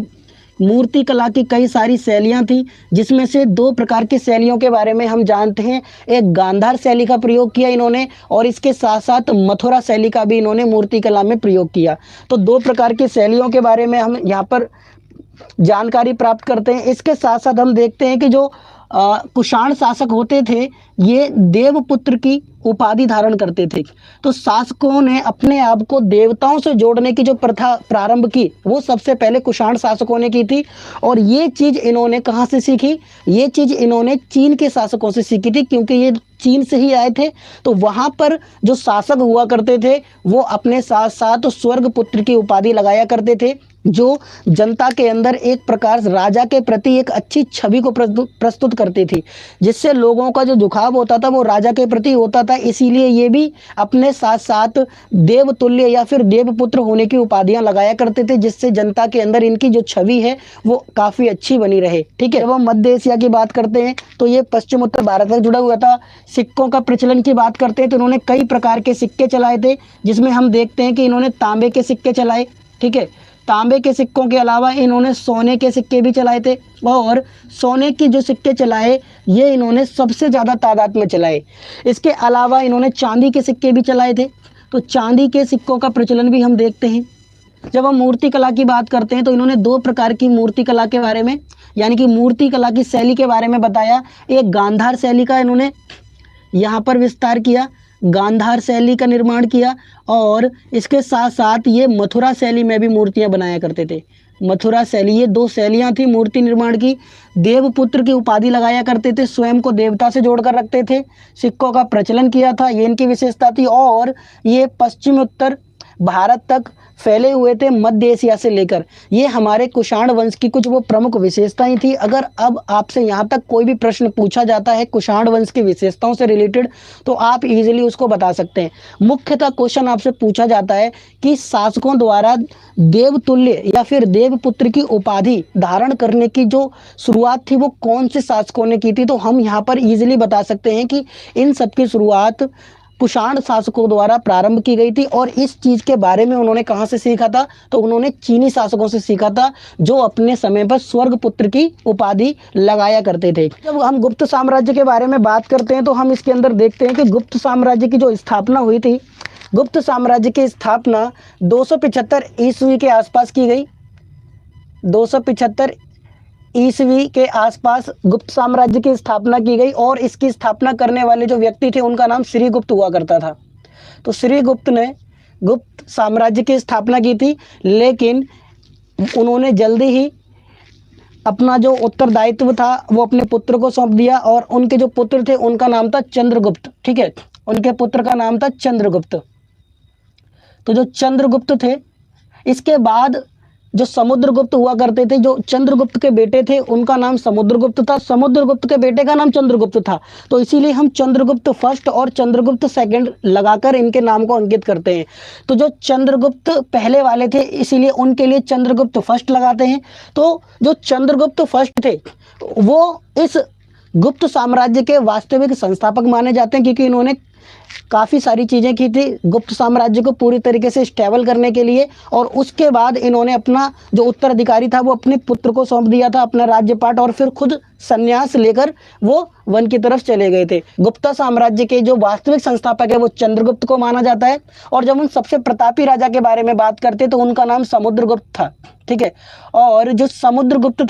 मूर्ति कला की कई सारी शैलियाँ थी, जिसमें से दो प्रकार की शैलियों के बारे में हम जानते हैं। एक गांधार शैली का प्रयोग किया इन्होंने और इसके साथ साथ मथुरा शैली का भी इन्होंने मूर्ति कला में प्रयोग किया। तो दो प्रकार की शैलियों के बारे में हम यहाँ पर जानकारी प्राप्त करते हैं। इसके साथ साथ हम देखते हैं कि जो कुषाण शासक होते थे ये देवपुत्र की उपाधि धारण करते थे। तो शासकों ने अपने आप को देवताओं से जोड़ने की जो प्रथा प्रारंभ की वो सबसे पहले कुषाण शासकों ने की थी। और ये चीज़ इन्होंने कहाँ से सीखी? ये चीज़ इन्होंने चीन के शासकों से सीखी थी, क्योंकि ये चीन से ही आए थे। तो वहाँ पर जो शासक हुआ करते थे वो अपने साथ साथ स्वर्ग पुत्र की उपाधि लगाया करते थे, जो जनता के अंदर एक प्रकार राजा के प्रति एक अच्छी छवि को प्रस्तुत करती थी, जिससे लोगों का जो झुकाव होता था वो राजा के प्रति होता था। इसीलिए ये भी अपने साथ साथ देवतुल्य या फिर देवपुत्र होने की उपाधियां लगाया करते थे, जिससे जनता के अंदर इनकी जो छवि है वो काफ़ी अच्छी बनी रहे, ठीक है। जब हम मध्य एशिया की बात करते हैं तो ये पश्चिम उत्तर भारत तक जुड़ा हुआ था। सिक्कों का प्रचलन की बात करते हैं तो इन्होंने कई प्रकार के सिक्के चलाए थे, जिसमें हम देखते हैं कि इन्होंने तांबे के सिक्के चलाए, ठीक है। तांबे के सिक्कों के अलावा इन्होंने सोने के सिक्के भी चलाए थे और सोने की जो सिक्के चलाए ये इन्होंने सबसे ज़्यादा तादाद में चलाए। इसके अलावा इन्होंने चांदी के सिक्के भी चलाए थे। तो चांदी के सिक्कों का प्रचलन भी हम देखते हैं। जब हम मूर्ति कला की बात करते हैं तो इन्होंने दो प्रकार की मूर्ति कला के बारे में, यानी कि मूर्ति कला की शैली के बारे में बताया। एक गांधार शैली का इन्होंने यहाँ पर विस्तार किया, गांधार शैली का निर्माण किया और इसके साथ साथ ये मथुरा शैली में भी मूर्तियां बनाया करते थे। मथुरा शैली, ये दो शैलियां थी मूर्ति निर्माण की। देवपुत्र की उपाधि लगाया करते थे, स्वयं को देवता से जोड़कर रखते थे, सिक्कों का प्रचलन किया था, ये इनकी विशेषता थी। और ये पश्चिम उत्तर भारत तक फैले हुए थे, मध्य एशिया से लेकर। ये हमारे कुषाण वंश की कुछ वो प्रमुख विशेषताएं थी। अगर अब आपसे यहाँ तक कोई भी प्रश्न पूछा जाता है कुषाण वंश की विशेषताओं से रिलेटेड तो आप इजीली उसको बता सकते हैं। मुख्यतः क्वेश्चन आपसे पूछा जाता है कि शासकों द्वारा देवतुल्य या फिर देवपुत्र की उपाधि धारण करने की जो शुरुआत थी वो कौन से शासकों ने की थी। तो हम यहाँ पर इजीली बता सकते हैं कि इन सब की शुरुआत कुषाण शासकों द्वारा प्रारंभ की गई थी। और इस चीज़ के बारे में उन्होंने कहाँ से सीखा था? तो उन्होंने चीनी शासकों से सीखा था, जो अपने समय पर स्वर्ग पुत्र की उपाधि लगाया करते थे। जब हम गुप्त साम्राज्य के बारे में बात करते हैं तो हम इसके अंदर देखते हैं कि गुप्त साम्राज्य की जो स्थापना हुई थी, गुप्त साम्राज्य की स्थापना 275 ईस्वी के आसपास की गई। 275 ईस्वी के आसपास गुप्त साम्राज्य की स्थापना की गई और इसकी स्थापना करने वाले जो व्यक्ति थे उनका नाम श्रीगुप्त हुआ करता था। तो श्रीगुप्त ने गुप्त साम्राज्य की स्थापना की थी, लेकिन उन्होंने जल्दी ही अपना जो उत्तरदायित्व था वो अपने पुत्र को सौंप दिया और उनके जो पुत्र थे उनका नाम था चंद्रगुप्त, ठीक है। उनके पुत्र का नाम था चंद्रगुप्त। तो जो चंद्रगुप्त थे, इसके बाद जो समुद्रगुप्त हुआ करते थे, जो चंद्रगुप्त के बेटे थे उनका नाम समुद्रगुप्त था, समुद्रगुप्त के बेटे का नाम चंद्रगुप्त था। तो इसीलिए हम चंद्रगुप्त फर्स्ट और चंद्रगुप्त सेकंड लगाकर इनके नाम को अंकित करते हैं। तो जो चंद्रगुप्त पहले वाले थे इसीलिए उनके लिए चंद्रगुप्त फर्स्ट लगाते हैं। तो जो चंद्रगुप्त फर्स्ट थे वो इस गुप्त साम्राज्य के वास्तविक संस्थापक माने जाते हैं, क्योंकि इन्होंने काफ़ी सारी चीज़ें की थी गुप्त साम्राज्य को पूरी तरीके से स्टेबल करने के लिए। और उसके बाद इन्होंने अपना जो उत्तराधिकारी था वो अपने पुत्र को सौंप दिया था, अपना राज्यपाट, और फिर खुद संन्यास लेकर वो वन की तरफ चले गए थे। गुप्ता साम्राज्य के जो वास्तविक संस्थापक है वो चंद्रगुप्त को माना जाता है। और जब हम सबसे प्रतापी राजा के बारे में बात करते तो उनका नाम समुद्रगुप्त था, ठीक है। और जो समुद्रगुप्त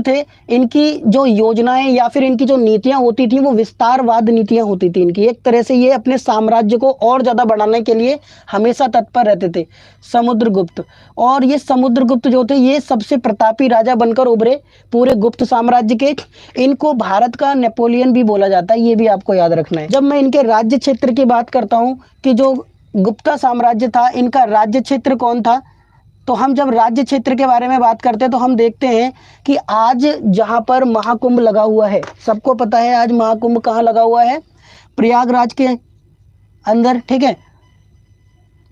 थे इनकी जो योजनाएं या फिर इनकी जो नीतियां होती थी वो विस्तारवाद नीतियां होती थी इनकी। एक तरह से ये अपने साम्राज्य को और ज़्यादा बढ़ाने के लिए हमेशा तत्पर रहते थे समुद्रगुप्त। और ये समुद्रगुप्त जो थे ये सबसे प्रतापी राजा बनकर उभरे पूरे गुप्त साम्राज्य के। इनको भारत का नेपोलियन भी बोला जाता है, ये भी आपको याद रखना है। जब मैं इनके राज्य क्षेत्र की बात करता हूँ कि जो गुप्ता साम्राज्य था इनका राज्य क्षेत्र कौन था, तो हम जब राज्य क्षेत्र के बारे में बात करते हैं तो हम देखते हैं कि आज जहां पर महाकुंभ लगा हुआ है, सबको पता है आज महाकुंभ कहाँ लगा हुआ है, प्रयागराज के अंदर, ठीक है।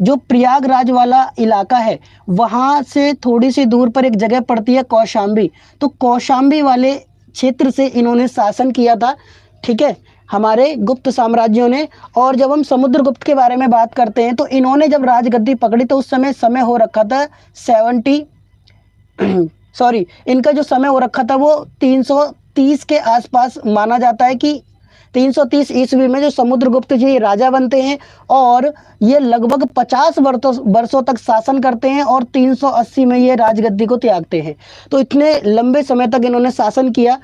जो प्रयागराज वाला इलाका है वहां से थोड़ी सी दूर पर एक जगह पड़ती है कौशाम्बी। तो कौशाम्बी वाले क्षेत्र से इन्होंने शासन किया था, ठीक है, हमारे गुप्त साम्राज्यों ने। और जब हम समुद्रगुप्त के बारे में बात करते हैं तो इन्होंने जब राजगद्दी पकड़ी तो उस समय हो रखा था 70 इनका जो समय हो रखा था वो 330 के आसपास माना जाता है कि 330 ईस्वी में जो समुद्रगुप्त जी राजा बनते हैं और ये लगभग 50 वर्षों तक शासन करते हैं और 380 में ये राजगद्दी को त्यागते हैं। तो इतने लंबे समय तक इन्होंने शासन किया,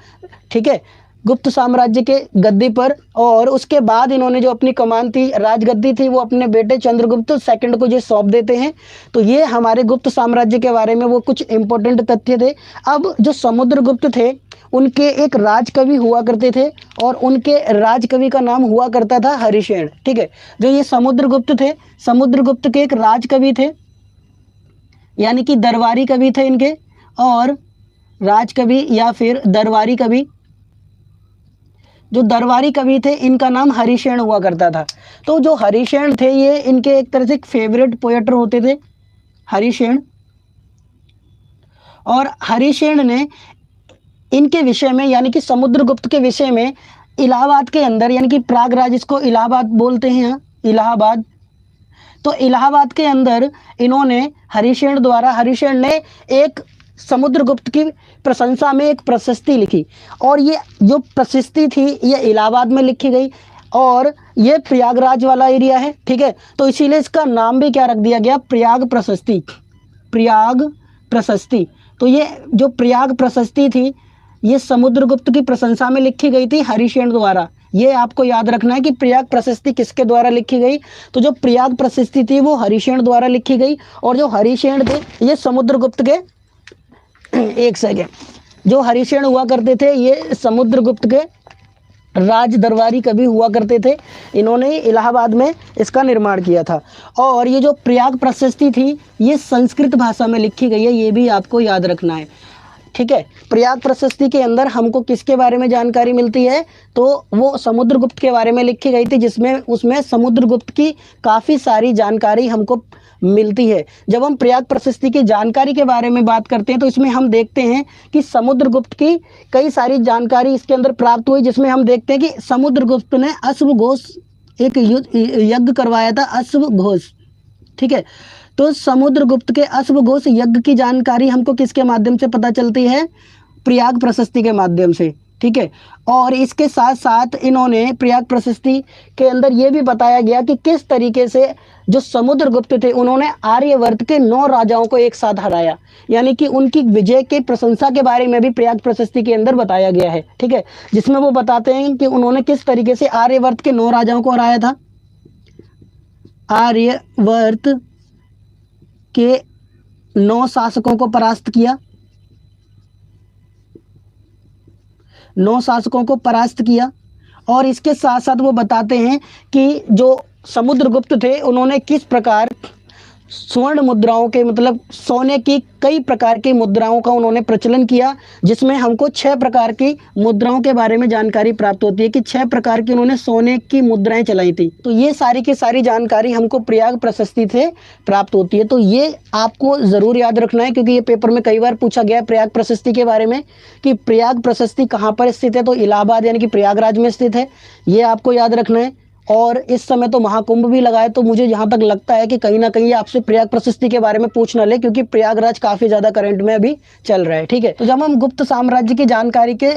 ठीक है, गुप्त साम्राज्य के गद्दी पर। और उसके बाद इन्होंने जो अपनी कमान थी, राजगद्दी थी, वो अपने बेटे चंद्रगुप्त सेकंड को जो सौंप देते हैं। तो ये हमारे गुप्त साम्राज्य के बारे में वो कुछ इंपॉर्टेंट तथ्य थे। अब जो समुद्रगुप्त थे उनके एक राजकवि हुआ करते थे और उनके राजकवि का नाम हुआ करता था हरिशेन, ठीक है। जो ये समुद्रगुप्त थे, समुद्रगुप्त के एक राजकवि थे, यानी कि दरबारी कवि थे इनके, और राजकवि या फिर दरबारी कवि, जो दरबारी कवि थे इनका नाम हरिशेन हुआ करता था। तो जो हरिशेन थे ये इनके एक तरह से फेवरेट पोएटर होते थे हरिशेन। और हरिशेन ने इनके विषय में यानी कि समुद्रगुप्त के विषय में इलाहाबाद के अंदर, यानी कि प्रयागराज, इसको इलाहाबाद बोलते हैं, इलाहाबाद, तो इलाहाबाद के अंदर इन्होंने हरिशेन ने एक समुद्रगुप्त की प्रशंसा में एक प्रशस्ति लिखी। और ये जो प्रशस्ति थी ये इलाहाबाद में लिखी गई और ये प्रयागराज वाला एरिया है, ठीक है। तो इसीलिए इसका नाम भी क्या रख दिया गया, प्रयाग प्रशस्ति, प्रयाग प्रशस्ति। तो ये जो प्रयाग प्रशस्ति थी ये समुद्रगुप्त की प्रशंसा में लिखी गई थी हरिशेन द्वारा। ये आपको याद रखना है कि प्रयाग प्रशस्ति किसके द्वारा लिखी गई, तो जो प्रयाग प्रशस्ति थी वो हरिशेन द्वारा लिखी गई। और जो हरिशेन थे ये समुद्रगुप्त के एक सेकेंड, जो हरिशेन हुआ करते थे ये समुद्रगुप्त के राज दरबारी कवि हुआ करते थे। इन्होंने इलाहाबाद में इसका निर्माण किया था। और ये जो प्रयाग प्रशस्ति थी ये संस्कृत भाषा में लिखी गई है, ये भी आपको याद रखना है, ठीक है। प्रयाग प्रशस्ति के अंदर हमको किसके बारे में जानकारी मिलती है, तो वो समुद्रगुप्त के बारे में लिखी गई थी, जिसमें उसमें समुद्रगुप्त की काफ़ी सारी जानकारी हमको मिलती है। जब हम प्रयाग प्रशस्ति की जानकारी के बारे में बात करते हैं तो इसमें हम देखते हैं कि समुद्रगुप्त की कई सारी जानकारी इसके अंदर प्राप्त हुई, जिसमें हम देखते हैं कि समुद्रगुप्त ने अश्वघोष एक यज्ञ करवाया था, अश्वघोष, ठीक है। तो समुद्रगुप्त के अश्वघोष यज्ञ की जानकारी हमको किसके माध्यम से पता चलती है, प्रयाग प्रशस्ति के माध्यम से, ठीक है। और इसके साथ साथ इन्होंने प्रयाग प्रशस्ति के अंदर ये भी बताया गया कि किस तरीके से जो समुद्रगुप्त थे उन्होंने आर्यवर्त के 9 राजाओं को एक साथ हराया, यानी कि उनकी विजय की प्रशंसा के बारे में भी प्रयाग प्रशस्ति के अंदर बताया गया है, ठीक है। जिसमें वो बताते हैं कि उन्होंने किस तरीके से आर्यवर्त के 9 राजाओं को हराया था। आर्यवर्त के 9 शासकों को परास्त किया, 9 शासकों को परास्त किया। और इसके साथ साथ वो बताते हैं कि जो समुद्रगुप्त थे उन्होंने किस प्रकार स्वर्ण मुद्राओं के मतलब सोने की कई प्रकार की मुद्राओं का उन्होंने प्रचलन किया, जिसमें हमको 6 प्रकार की मुद्राओं के बारे में जानकारी प्राप्त होती है कि 6 प्रकार की उन्होंने सोने की मुद्राएं चलाई थी। तो ये सारी की सारी जानकारी हमको प्रयाग प्रशस्ति से प्राप्त होती है। तो ये आपको ज़रूर याद रखना है, क्योंकि ये पेपर में कई बार पूछा गया है प्रयाग प्रशस्ति के बारे में कि प्रयाग प्रशस्ति कहाँ पर स्थित है। तो इलाहाबाद यानी कि प्रयागराज में स्थित है, ये आपको याद रखना है। और इस समय तो महाकुंभ भी लगा है, तो मुझे यहाँ तक लगता है कि कहीं ना कहीं आपसे प्रयाग प्रशस्ति के बारे में पूछ ना ले, क्योंकि प्रयागराज काफ़ी ज़्यादा करंट में अभी चल रहा है। ठीक है, तो जब हम गुप्त साम्राज्य की जानकारी के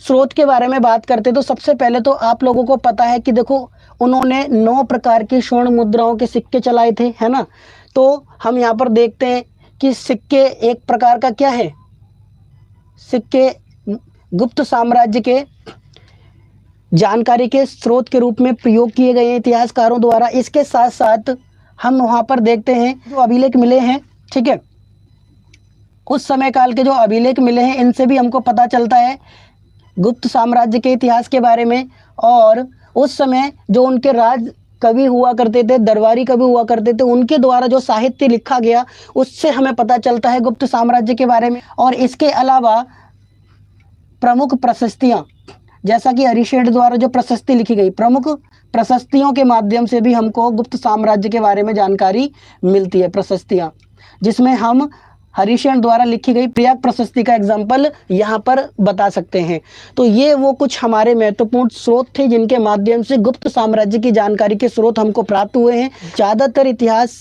स्रोत के बारे में बात करते हैं तो सबसे पहले तो आप लोगों को पता है कि देखो उन्होंने 9 प्रकार की स्वर्ण मुद्राओं के सिक्के चलाए थे, है ना। तो हम यहाँ पर देखते हैं कि सिक्के एक प्रकार का क्या है, सिक्के गुप्त साम्राज्य के जानकारी के स्रोत के रूप में प्रयोग किए गए हैं इतिहासकारों द्वारा। इसके साथ साथ हम वहाँ पर देखते हैं जो अभिलेख मिले हैं, ठीक है, उस समय काल के जो अभिलेख मिले हैं इनसे भी हमको पता चलता है गुप्त साम्राज्य के इतिहास के बारे में। और उस समय जो उनके राज कवि हुआ करते थे, दरबारी कवि हुआ करते थे, उनके द्वारा जो साहित्य लिखा गया उससे हमें पता चलता है गुप्त साम्राज्य के बारे में। और इसके अलावा प्रमुख प्रशस्तियाँ, जैसा कि हरिशेठ द्वारा जो प्रशस्ति लिखी गई, प्रमुख प्रशस्तियों के माध्यम से भी हमको गुप्त साम्राज्य के बारे में जानकारी मिलती है। प्रशस्तियाँ जिसमें हम हरिशेठ द्वारा लिखी गई प्रयाग प्रशस्ति का एग्जाम्पल यहाँ पर बता सकते हैं। तो ये वो कुछ हमारे महत्वपूर्ण स्रोत थे जिनके माध्यम से गुप्त साम्राज्य की जानकारी के स्रोत हमको प्राप्त हुए हैं। ज़्यादातर इतिहास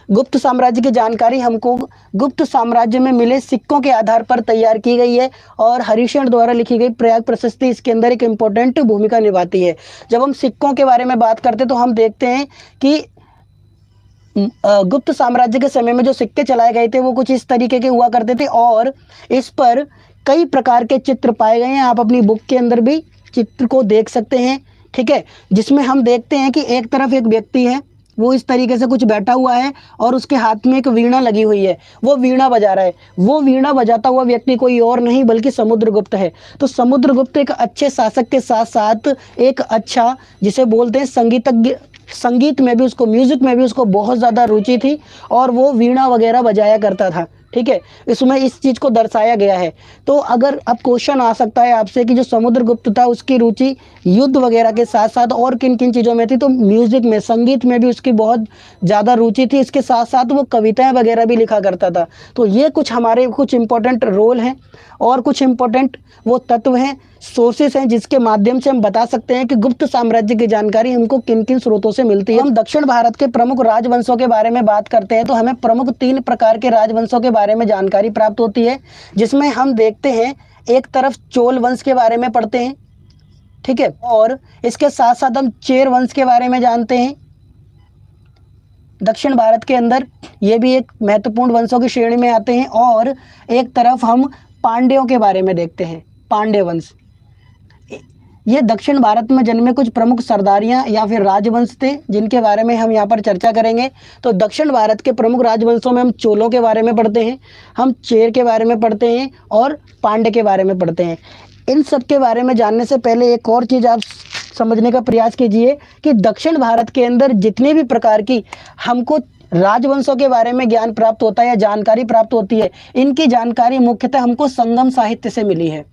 गुप्त साम्राज्य की जानकारी हमको गुप्त साम्राज्य में मिले सिक्कों के आधार पर तैयार की गई है, और हरिशेठ द्वारा लिखी गई प्रयाग प्रशस्ति इसके अंदर एक इम्पोर्टेंट भूमिका निभाती है। जब हम सिक्कों के बारे में बात करते हैं तो हम देखते हैं कि गुप्त साम्राज्य के समय में जो सिक्के चलाए गए थे वो कुछ इस तरीके के हुआ करते थे, और इस पर कई प्रकार के चित्र पाए गए हैं। आप अपनी बुक के अंदर भी चित्र को देख सकते हैं, ठीक है, जिसमें हम देखते हैं कि एक तरफ एक व्यक्ति है, वो इस तरीके से कुछ बैठा हुआ है और उसके हाथ में एक वीणा लगी हुई है, वो वीणा बजा रहा है। वो वीणा बजाता हुआ व्यक्ति कोई और नहीं बल्कि समुद्रगुप्त है। तो समुद्रगुप्त एक अच्छे शासक के साथ साथ एक अच्छा, जिसे बोलते हैं संगीतज्ञ, संगीत में भी उसको, म्यूजिक में भी उसको बहुत ज़्यादा रुचि थी और वो वीणा वगैरह बजाया करता था। ठीक है, इसमें इस चीज़ को दर्शाया गया है। तो अगर अब क्वेश्चन आ सकता है आपसे कि जो समुद्रगुप्त था उसकी रुचि युद्ध वगैरह के साथ साथ और किन किन चीज़ों में थी, तो म्यूजिक में, संगीत में भी उसकी बहुत ज़्यादा रुचि थी। इसके साथ साथ वो कविताएं वगैरह भी लिखा करता था। तो ये कुछ हमारे कुछ इंपॉर्टेंट रोल हैं और कुछ इंपॉर्टेंट वो तत्व हैं, सोर्सेस हैं, जिसके माध्यम से हम बता सकते हैं कि गुप्त साम्राज्य की जानकारी हमको किन किन स्रोतों से मिलती है। हम दक्षिण भारत के प्रमुख राजवंशों के बारे में बात करते हैं तो हमें प्रमुख 3 प्रकार के राजवंशों के बारे में जानकारी प्राप्त होती है, जिसमें हम देखते हैं एक तरफ चोल वंश के बारे में पढ़ते हैं, ठीक है, और इसके साथ साथ हम चेर वंश के बारे में जानते हैं। दक्षिण भारत के अंदर ये भी एक महत्वपूर्ण वंशों की श्रेणी में आते हैं। और एक तरफ हम पांड्यों के बारे में देखते हैं, पांड्य वंश। ये दक्षिण भारत में जन्मे कुछ प्रमुख सरदारियां या फिर राजवंश थे जिनके बारे में हम यहाँ पर चर्चा करेंगे। तो दक्षिण भारत के प्रमुख राजवंशों में हम चोलों के बारे में पढ़ते हैं, हम चेर के बारे में पढ़ते हैं और पांड्य के बारे में पढ़ते हैं। इन सब के बारे में जानने से पहले एक और चीज़ आप समझने का प्रयास कीजिए कि दक्षिण भारत के अंदर जितने भी प्रकार की हमको राजवंशों के बारे में ज्ञान प्राप्त होता है या जानकारी प्राप्त होती है, इनकी जानकारी मुख्यतः हमको संगम साहित्य से मिली है,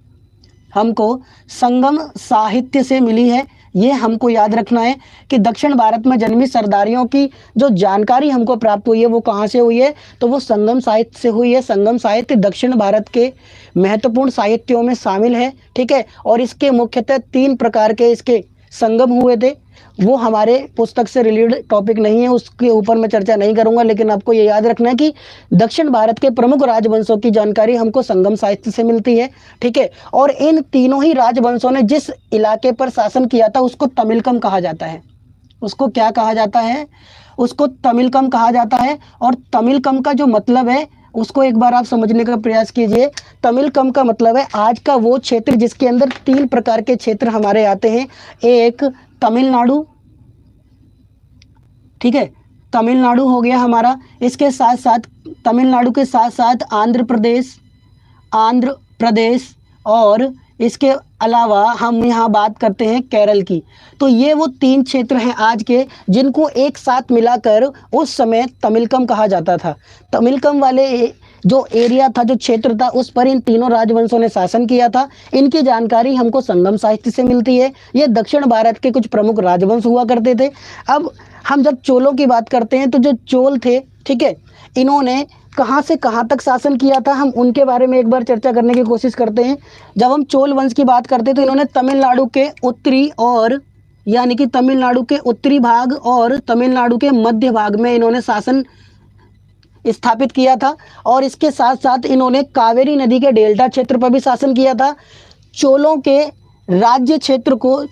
हमको संगम साहित्य से मिली है। ये हमको याद रखना है कि दक्षिण भारत में जन्मी सरदारियों की जो जानकारी हमको प्राप्त हुई है वो कहाँ से हुई है, तो वो संगम साहित्य से हुई है। संगम साहित्य दक्षिण भारत के महत्वपूर्ण साहित्यों में शामिल है, ठीक है, और इसके मुख्यतः 3 प्रकार के इसके संगम हुए थे। वो हमारे पुस्तक से रिलेटेड टॉपिक नहीं है, उसके ऊपर मैं चर्चा नहीं करूंगा, लेकिन आपको ये याद रखना है कि दक्षिण भारत के प्रमुख राजवंशों की जानकारी हमको संगम साहित्य से मिलती है, ठीक है। और इन तीनों ही राजवंशों ने जिस इलाके पर शासन किया था उसको तमिलकम कहा जाता है। उसको क्या कहा जाता है? उसको तमिलकम कहा जाता है। और तमिलकम का जो मतलब है उसको एक बार आप समझने का प्रयास कीजिए। तमिलकम का मतलब है आज का वो क्षेत्र जिसके अंदर 3 प्रकार के क्षेत्र हमारे आते हैं। एक तमिलनाडु, ठीक है, तमिलनाडु हो गया हमारा। इसके साथ साथ तमिलनाडु के साथ साथ आंध्र प्रदेश और इसके अलावा हम यहाँ बात करते हैं केरल की। तो ये वो 3 क्षेत्र हैं आज के जिनको एक साथ मिलाकर उस समय तमिलकम कहा जाता था। तमिलकम वाले जो एरिया था, जो क्षेत्र था, उस पर इन तीनों राजवंशों ने शासन किया था। इनकी जानकारी हमको संगम साहित्य से मिलती है। ये दक्षिण भारत के कुछ प्रमुख राजवंश हुआ करते थे। अब हम जब चोलों की बात करते हैं तो जो चोल थे, ठीक है, इन्होंने कहाँ से कहाँ तक शासन किया था, हम उनके बारे में एक बार चर्चा करने की कोशिश करते हैं। जब हम चोल वंश की बात करते हैं तो इन्होंने तमिलनाडु के उत्तरी और यानी कि तमिलनाडु के उत्तरी भाग और तमिलनाडु के मध्य भाग में इन्होंने शासन स्थापित किया था। और इसके साथ साथ इन्होंने कावेरी नदी के डेल्टा क्षेत्र पर भी शासन किया था। चोलों के राज्य क्षेत्र को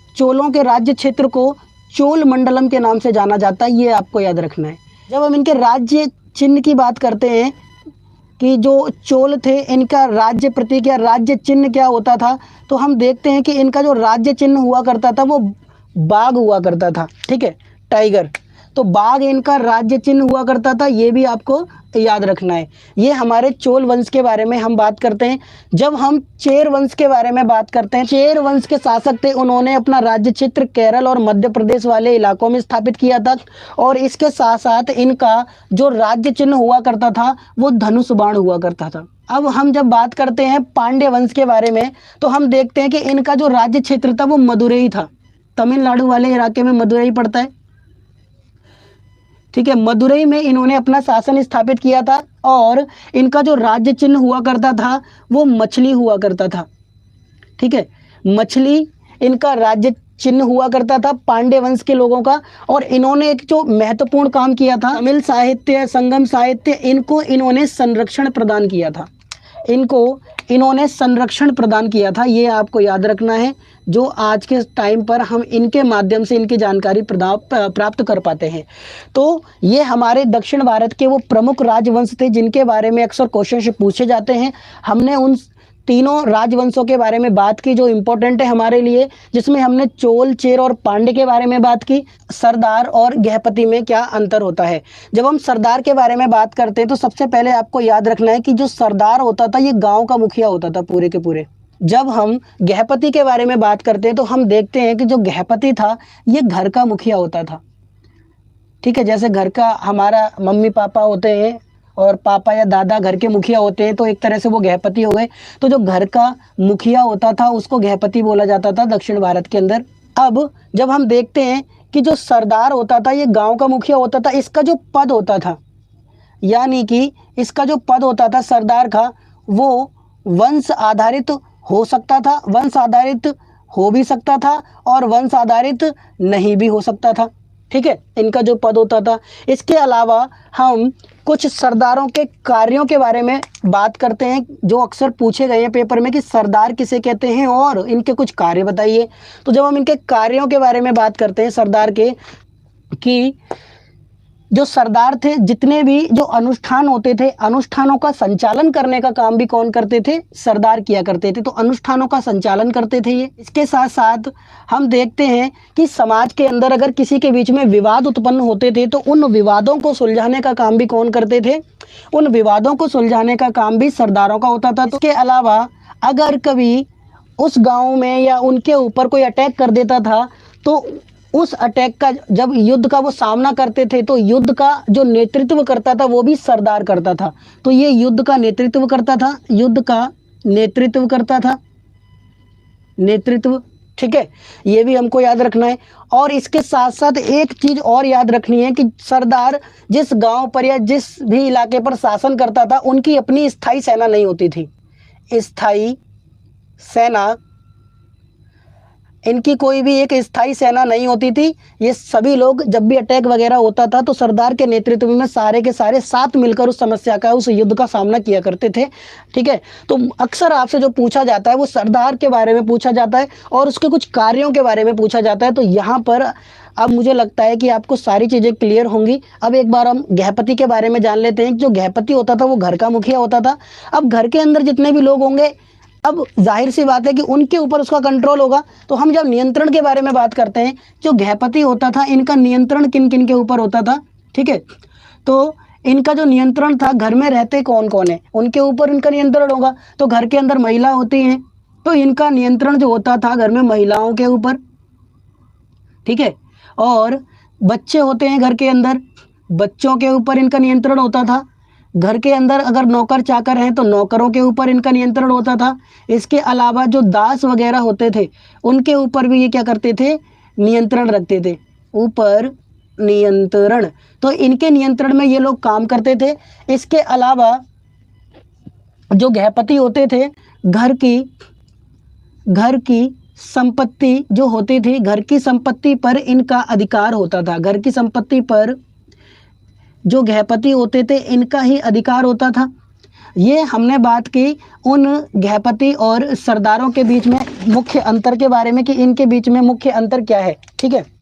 चोल मंडलम के नाम से जाना जाता है, ये आपको याद रखना है। जब हम इनके राज्य चिन्ह की बात करते हैं कि जो चोल थे इनका राज्य प्रतीक या राज्य चिन्ह क्या होता था, तो हम देखते हैं कि इनका जो राज्य चिन्ह हुआ करता था वो बाघ हुआ करता था, ठीक है, टाइगर। तो बाघ इनका राज्य चिन्ह हुआ करता था, ये भी आपको याद रखना है। ये हमारे चोल वंश के बारे में हम बात करते हैं। जब हम चेर वंश के बारे में बात करते हैं, चेर वंश के शासक थे, उन्होंने अपना राज्य क्षेत्र केरल और मध्य प्रदेश वाले इलाकों में स्थापित किया था। और इसके साथ साथ इनका जो राज्य चिन्ह हुआ करता था वो धनुष बाण हुआ करता था। अब हम जब बात करते हैं पांड्य वंश के बारे में तो हम देखते हैं कि इनका जो राज्य क्षेत्र था वो मदुरई था। तमिलनाडु वाले इलाके में मदुरई पड़ता है, ठीक है। मदुरई में इन्होंने अपना शासन स्थापित किया था और इनका जो राज्य चिन्ह हुआ करता था वो मछली हुआ करता था, ठीक है। मछली इनका राज्य चिन्ह हुआ करता था पांड्य वंश के लोगों का। और इन्होंने एक जो महत्वपूर्ण काम किया था, तमिल साहित्य, संगम साहित्य, इनको इन्होंने संरक्षण प्रदान किया था। ये आपको याद रखना है, जो आज के टाइम पर हम इनके माध्यम से इनकी जानकारी प्राप्त कर पाते हैं। तो ये हमारे दक्षिण भारत के वो प्रमुख राजवंश थे जिनके बारे में अक्सर क्वेश्चन पूछे जाते हैं। हमने उन तीनों राजवंशों के बारे में बात की जो इम्पोर्टेंट है हमारे लिए, जिसमें हमने चोल, चेर और पांड्य के बारे में बात की। सरदार और गृहपति में क्या अंतर होता है। जब हम सरदार के बारे में बात करते हैं तो सबसे पहले आपको याद रखना है कि जो सरदार होता था ये गांव का मुखिया होता था पूरे के पूरे। जब हम गृहपति के बारे में बात करते हैं तो हम देखते हैं कि जो गृहपति था ये घर का मुखिया होता था, ठीक है। जैसे घर का हमारा मम्मी पापा होते हैं और पापा या दादा घर के मुखिया होते हैं, तो एक तरह से वो गृहपति हो गए। तो जो घर का मुखिया होता था उसको गृहपति बोला जाता था दक्षिण भारत के अंदर। अब जब हम देखते हैं कि जो सरदार होता था ये गांव का मुखिया होता था, इसका जो पद होता था, यानी कि इसका जो पद होता था सरदार का, वो वंश आधारित हो सकता था, वंश आधारित हो भी सकता था और वंश आधारित नहीं भी हो सकता था, ठीक है, इनका जो पद होता था। इसके अलावा हम कुछ सरदारों के कार्यों के बारे में बात करते हैं जो अक्सर पूछे गए हैं पेपर में कि सरदार किसे कहते हैं और इनके कुछ कार्य बताइए। तो जब हम इनके कार्यों के बारे में बात करते हैं सरदार के, कि जो सरदार थे जितने भी जो अनुष्ठान होते थे, अनुष्ठानों का संचालन करने का काम भी कौन करते थे, सरदार किया करते थे। तो अनुष्ठानों का संचालन करते थे ये। इसके साथ साथ हम देखते हैं कि समाज के अंदर अगर किसी के बीच में विवाद उत्पन्न होते थे तो उन विवादों को सुलझाने का काम भी कौन करते थे, उन विवादों को सुलझाने का काम भी सरदारों का होता था। तो इसके अलावा अगर कभी उस गाँव में या उनके ऊपर कोई अटैक कर देता था तो उस अटैक का, जब युद्ध का वो सामना करते थे तो युद्ध का जो नेतृत्व करता था वो भी सरदार करता था। तो ये युद्ध का नेतृत्व करता था, नेतृत्व, ठीक है, ये भी हमको याद रखना है। और इसके साथ साथ एक चीज और याद रखनी है कि सरदार जिस गांव पर या जिस भी इलाके पर शासन करता था उनकी अपनी स्थायी सेना नहीं होती थी। स्थायी सेना, इनकी कोई भी एक स्थायी सेना नहीं होती थी। ये सभी लोग जब भी अटैक वगैरह होता था तो सरदार के नेतृत्व में सारे के सारे साथ मिलकर उस समस्या का, उस युद्ध का सामना किया करते थे, ठीक है। तो अक्सर आपसे जो पूछा जाता है वो सरदार के बारे में पूछा जाता है और उसके कुछ कार्यों के बारे में पूछा जाता है। तो यहाँ पर अब मुझे लगता है कि आपको सारी चीज़ें क्लियर होंगी। अब एक बार हम गृहपति के बारे में जान लेते हैं। जो गृहपति होता था वो घर का मुखिया होता था। अब घर के अंदर जितने भी लोग होंगे, अब जाहिर सी बात है कि उनके ऊपर उसका कंट्रोल होगा। तो हम जब नियंत्रण के बारे में बात करते हैं, जो गृहपति होता था इनका नियंत्रण किन किन के ऊपर होता था, ठीक है। तो इनका जो नियंत्रण था, घर में रहते कौन कौन है उनके ऊपर इनका नियंत्रण होगा। तो घर के अंदर महिला होती हैं, तो इनका नियंत्रण जो होता था घर में महिलाओं के ऊपर, ठीक है, और बच्चे होते हैं घर के अंदर, बच्चों के ऊपर इनका नियंत्रण होता था। घर के अंदर अगर नौकर चाकर हैं तो नौकरों के ऊपर इनका नियंत्रण होता था। इसके अलावा जो दास वगैरह होते थे उनके ऊपर भी ये क्या करते थे, नियंत्रण रखते थे, ऊपर नियंत्रण। तो इनके नियंत्रण में ये लोग काम करते थे। इसके अलावा जो गृहपति होते थे, घर की संपत्ति जो होती थी, घर की संपत्ति पर इनका अधिकार होता था। घर की संपत्ति पर जो गृहपति होते थे इनका ही अधिकार होता था। ये हमने बात की उन गृहपति और सरदारों के बीच में मुख्य अंतर के बारे में कि इनके बीच में मुख्य अंतर क्या है, ठीक है।